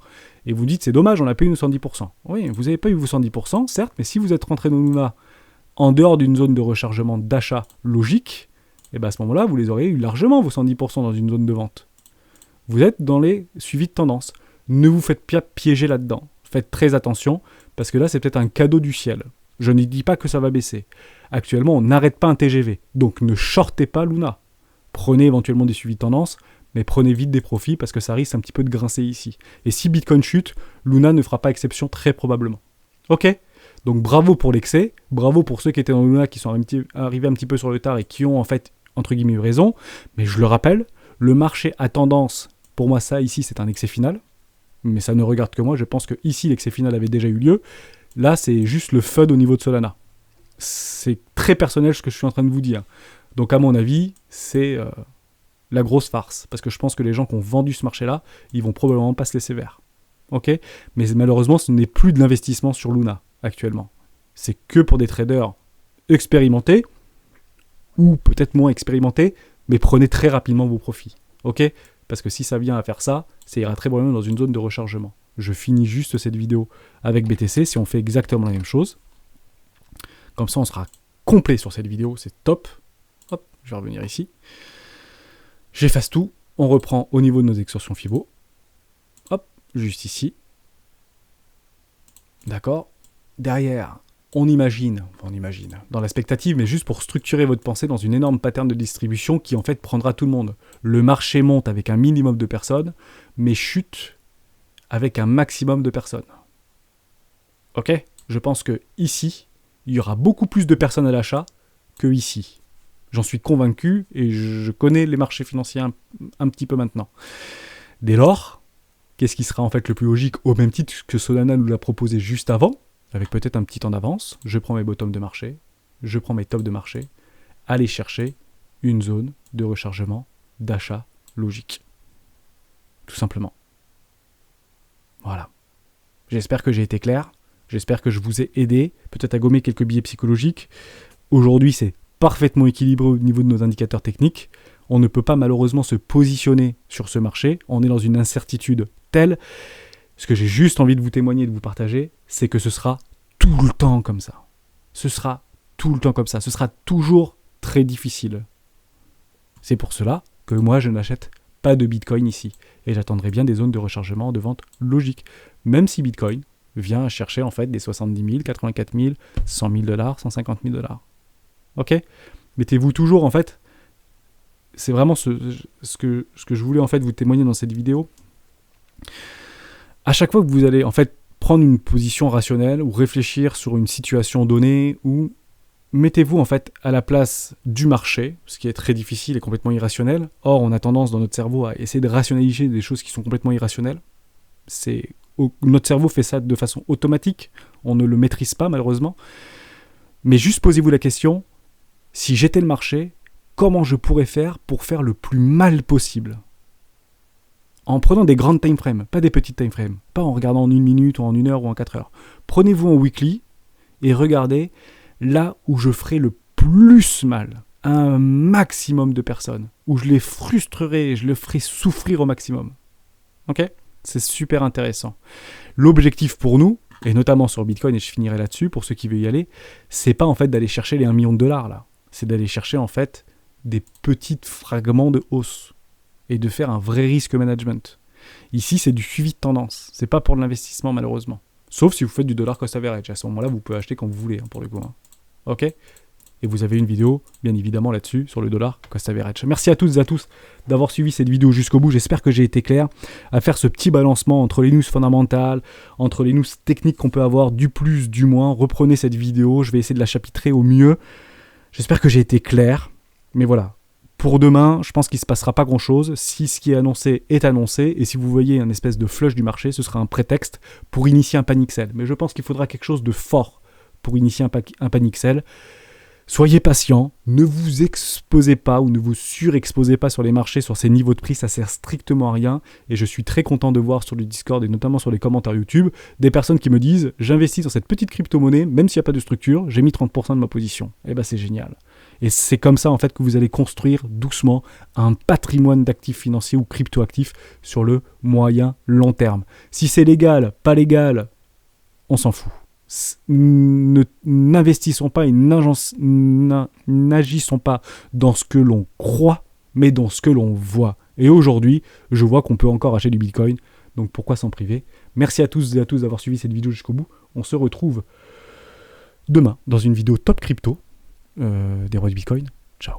Et vous dites, c'est dommage, on n'a pas eu nos 110%. Oui, vous n'avez pas eu vos 110%, certes, mais si vous êtes rentré dans Luna en dehors d'une zone de rechargement d'achat logique, et bien à ce moment-là, vous les auriez eu largement, vos 110% dans une zone de vente. Vous êtes dans les suivis de tendance. Ne vous faites pas piéger là-dedans. Faites très attention, parce que là, c'est peut-être un cadeau du ciel. Je ne dis pas que ça va baisser. Actuellement, on n'arrête pas un TGV. Donc, ne shortez pas Luna. Prenez éventuellement des suivis de tendance, mais prenez vite des profits, parce que ça risque un petit peu de grincer ici. Et si Bitcoin chute, Luna ne fera pas exception, très probablement. Ok? Donc, bravo pour l'excès. Bravo pour ceux qui étaient dans Luna, qui sont arrivés un petit peu sur le tard et qui ont, en fait, entre guillemets, eu raison. Mais je le rappelle, le marché a tendance, pour moi, ça, ici, c'est un excès final. Mais ça ne regarde que moi, je pense que ici l'excès final avait déjà eu lieu. Là, c'est juste le FUD au niveau de Solana. C'est très personnel ce que je suis en train de vous dire. Donc à mon avis, c'est la grosse farce. Parce que je pense que les gens qui ont vendu ce marché-là, ils vont probablement pas se laisser faire. Ok? Mais malheureusement, ce n'est plus de l'investissement sur Luna actuellement. C'est que pour des traders expérimentés, ou peut-être moins expérimentés, mais prenez très rapidement vos profits. Ok? Parce que si ça vient à faire ça, ça ira très probablement dans une zone de rechargement. Je finis juste cette vidéo avec BTC, si on fait exactement la même chose. Comme ça, on sera complet sur cette vidéo, c'est top. Hop, je vais revenir ici. J'efface tout, on reprend au niveau de nos extensions Fibo. Hop, juste ici. D'accord. Derrière, on imagine, dans la spectative, mais juste pour structurer votre pensée dans une énorme pattern de distribution qui en fait prendra tout le monde. Le marché monte avec un minimum de personnes, mais chute avec un maximum de personnes. Ok ? Je pense que ici, il y aura beaucoup plus de personnes à l'achat que ici. J'en suis convaincu et je connais les marchés financiers un petit peu maintenant. Dès lors, qu'est-ce qui sera en fait le plus logique au même titre que Solana nous l'a proposé juste avant, avec peut-être un petit temps d'avance, je prends mes bottoms de marché, je prends mes tops de marché, aller chercher une zone de rechargement, d'achat logique. Tout simplement. Voilà. J'espère que j'ai été clair, j'espère que je vous ai aidé, peut-être à gommer quelques biais psychologiques. Aujourd'hui, c'est parfaitement équilibré au niveau de nos indicateurs techniques. On ne peut pas malheureusement se positionner sur ce marché, on est dans une incertitude telle. Ce que j'ai juste envie de vous témoigner, de vous partager, c'est que ce sera tout le temps comme ça. Ce sera tout le temps comme ça. Ce sera toujours très difficile. C'est pour cela que moi, je n'achète pas de Bitcoin ici. Et j'attendrai bien des zones de rechargement, de vente logiques. Même si Bitcoin vient chercher en fait des 70 000, 84 000, 100 000 $, 150 000 $. Ok ? Mettez-vous toujours en fait... C'est vraiment ce que je voulais en fait vous témoigner dans cette vidéo. À chaque fois que vous allez en fait prendre une position rationnelle ou réfléchir sur une situation donnée, ou mettez-vous en fait à la place du marché, ce qui est très difficile et complètement irrationnel. Or, on a tendance dans notre cerveau à essayer de rationaliser des choses qui sont complètement irrationnelles. Notre cerveau fait ça de façon automatique, on ne le maîtrise pas malheureusement. Mais juste posez-vous la question, si j'étais le marché, comment je pourrais faire pour faire le plus mal possible ? En prenant des grandes time frames, pas des petites time frames, pas en regardant en 1 minute ou en 1 heure ou en 4 heures. Prenez-vous en weekly et regardez là où je ferai le plus mal à un maximum de personnes, où je les frustrerai et je les ferai souffrir au maximum. Ok ? C'est super intéressant. L'objectif pour nous, et notamment sur Bitcoin, et je finirai là-dessus pour ceux qui veulent y aller, c'est pas en fait d'aller chercher les $1 million là. C'est d'aller chercher en fait des petits fragments de hausse et de faire un vrai risk management. Ici, c'est du suivi de tendance. C'est pas pour de l'investissement, malheureusement. Sauf si vous faites du dollar cost average. À ce moment-là, vous pouvez acheter quand vous voulez, pour le coup. Ok ? Et vous avez une vidéo, bien évidemment, là-dessus, sur le dollar cost average. Merci à toutes et à tous d'avoir suivi cette vidéo jusqu'au bout. J'espère que j'ai été clair à faire ce petit balancement entre les news fondamentales, entre les news techniques qu'on peut avoir, du plus, du moins. Reprenez cette vidéo. Je vais essayer de la chapitrer au mieux. J'espère que j'ai été clair. Mais voilà. Pour demain, je pense qu'il ne se passera pas grand-chose. Si ce qui est annoncé est annoncé, et si vous voyez un espèce de flush du marché, ce sera un prétexte pour initier un panic sell. Mais je pense qu'il faudra quelque chose de fort pour initier un panic sell. Soyez patient, ne vous exposez pas ou ne vous surexposez pas sur les marchés, sur ces niveaux de prix, ça sert strictement à rien. Et je suis très content de voir sur le Discord et notamment sur les commentaires YouTube, des personnes qui me disent « J'investis dans cette petite crypto-monnaie, même s'il n'y a pas de structure, j'ai mis 30% de ma position. » Eh bien c'est génial. Et c'est comme ça en fait que vous allez construire doucement un patrimoine d'actifs financiers ou crypto-actifs sur le moyen long terme. Si c'est légal, pas légal, on s'en fout. N'investissons pas et n'agissons pas dans ce que l'on croit, mais dans ce que l'on voit. Et aujourd'hui, je vois qu'on peut encore acheter du Bitcoin, donc pourquoi s'en priver ? Merci à tous et à tous d'avoir suivi cette vidéo jusqu'au bout. On se retrouve demain dans une vidéo top crypto des rois du Bitcoin. Ciao.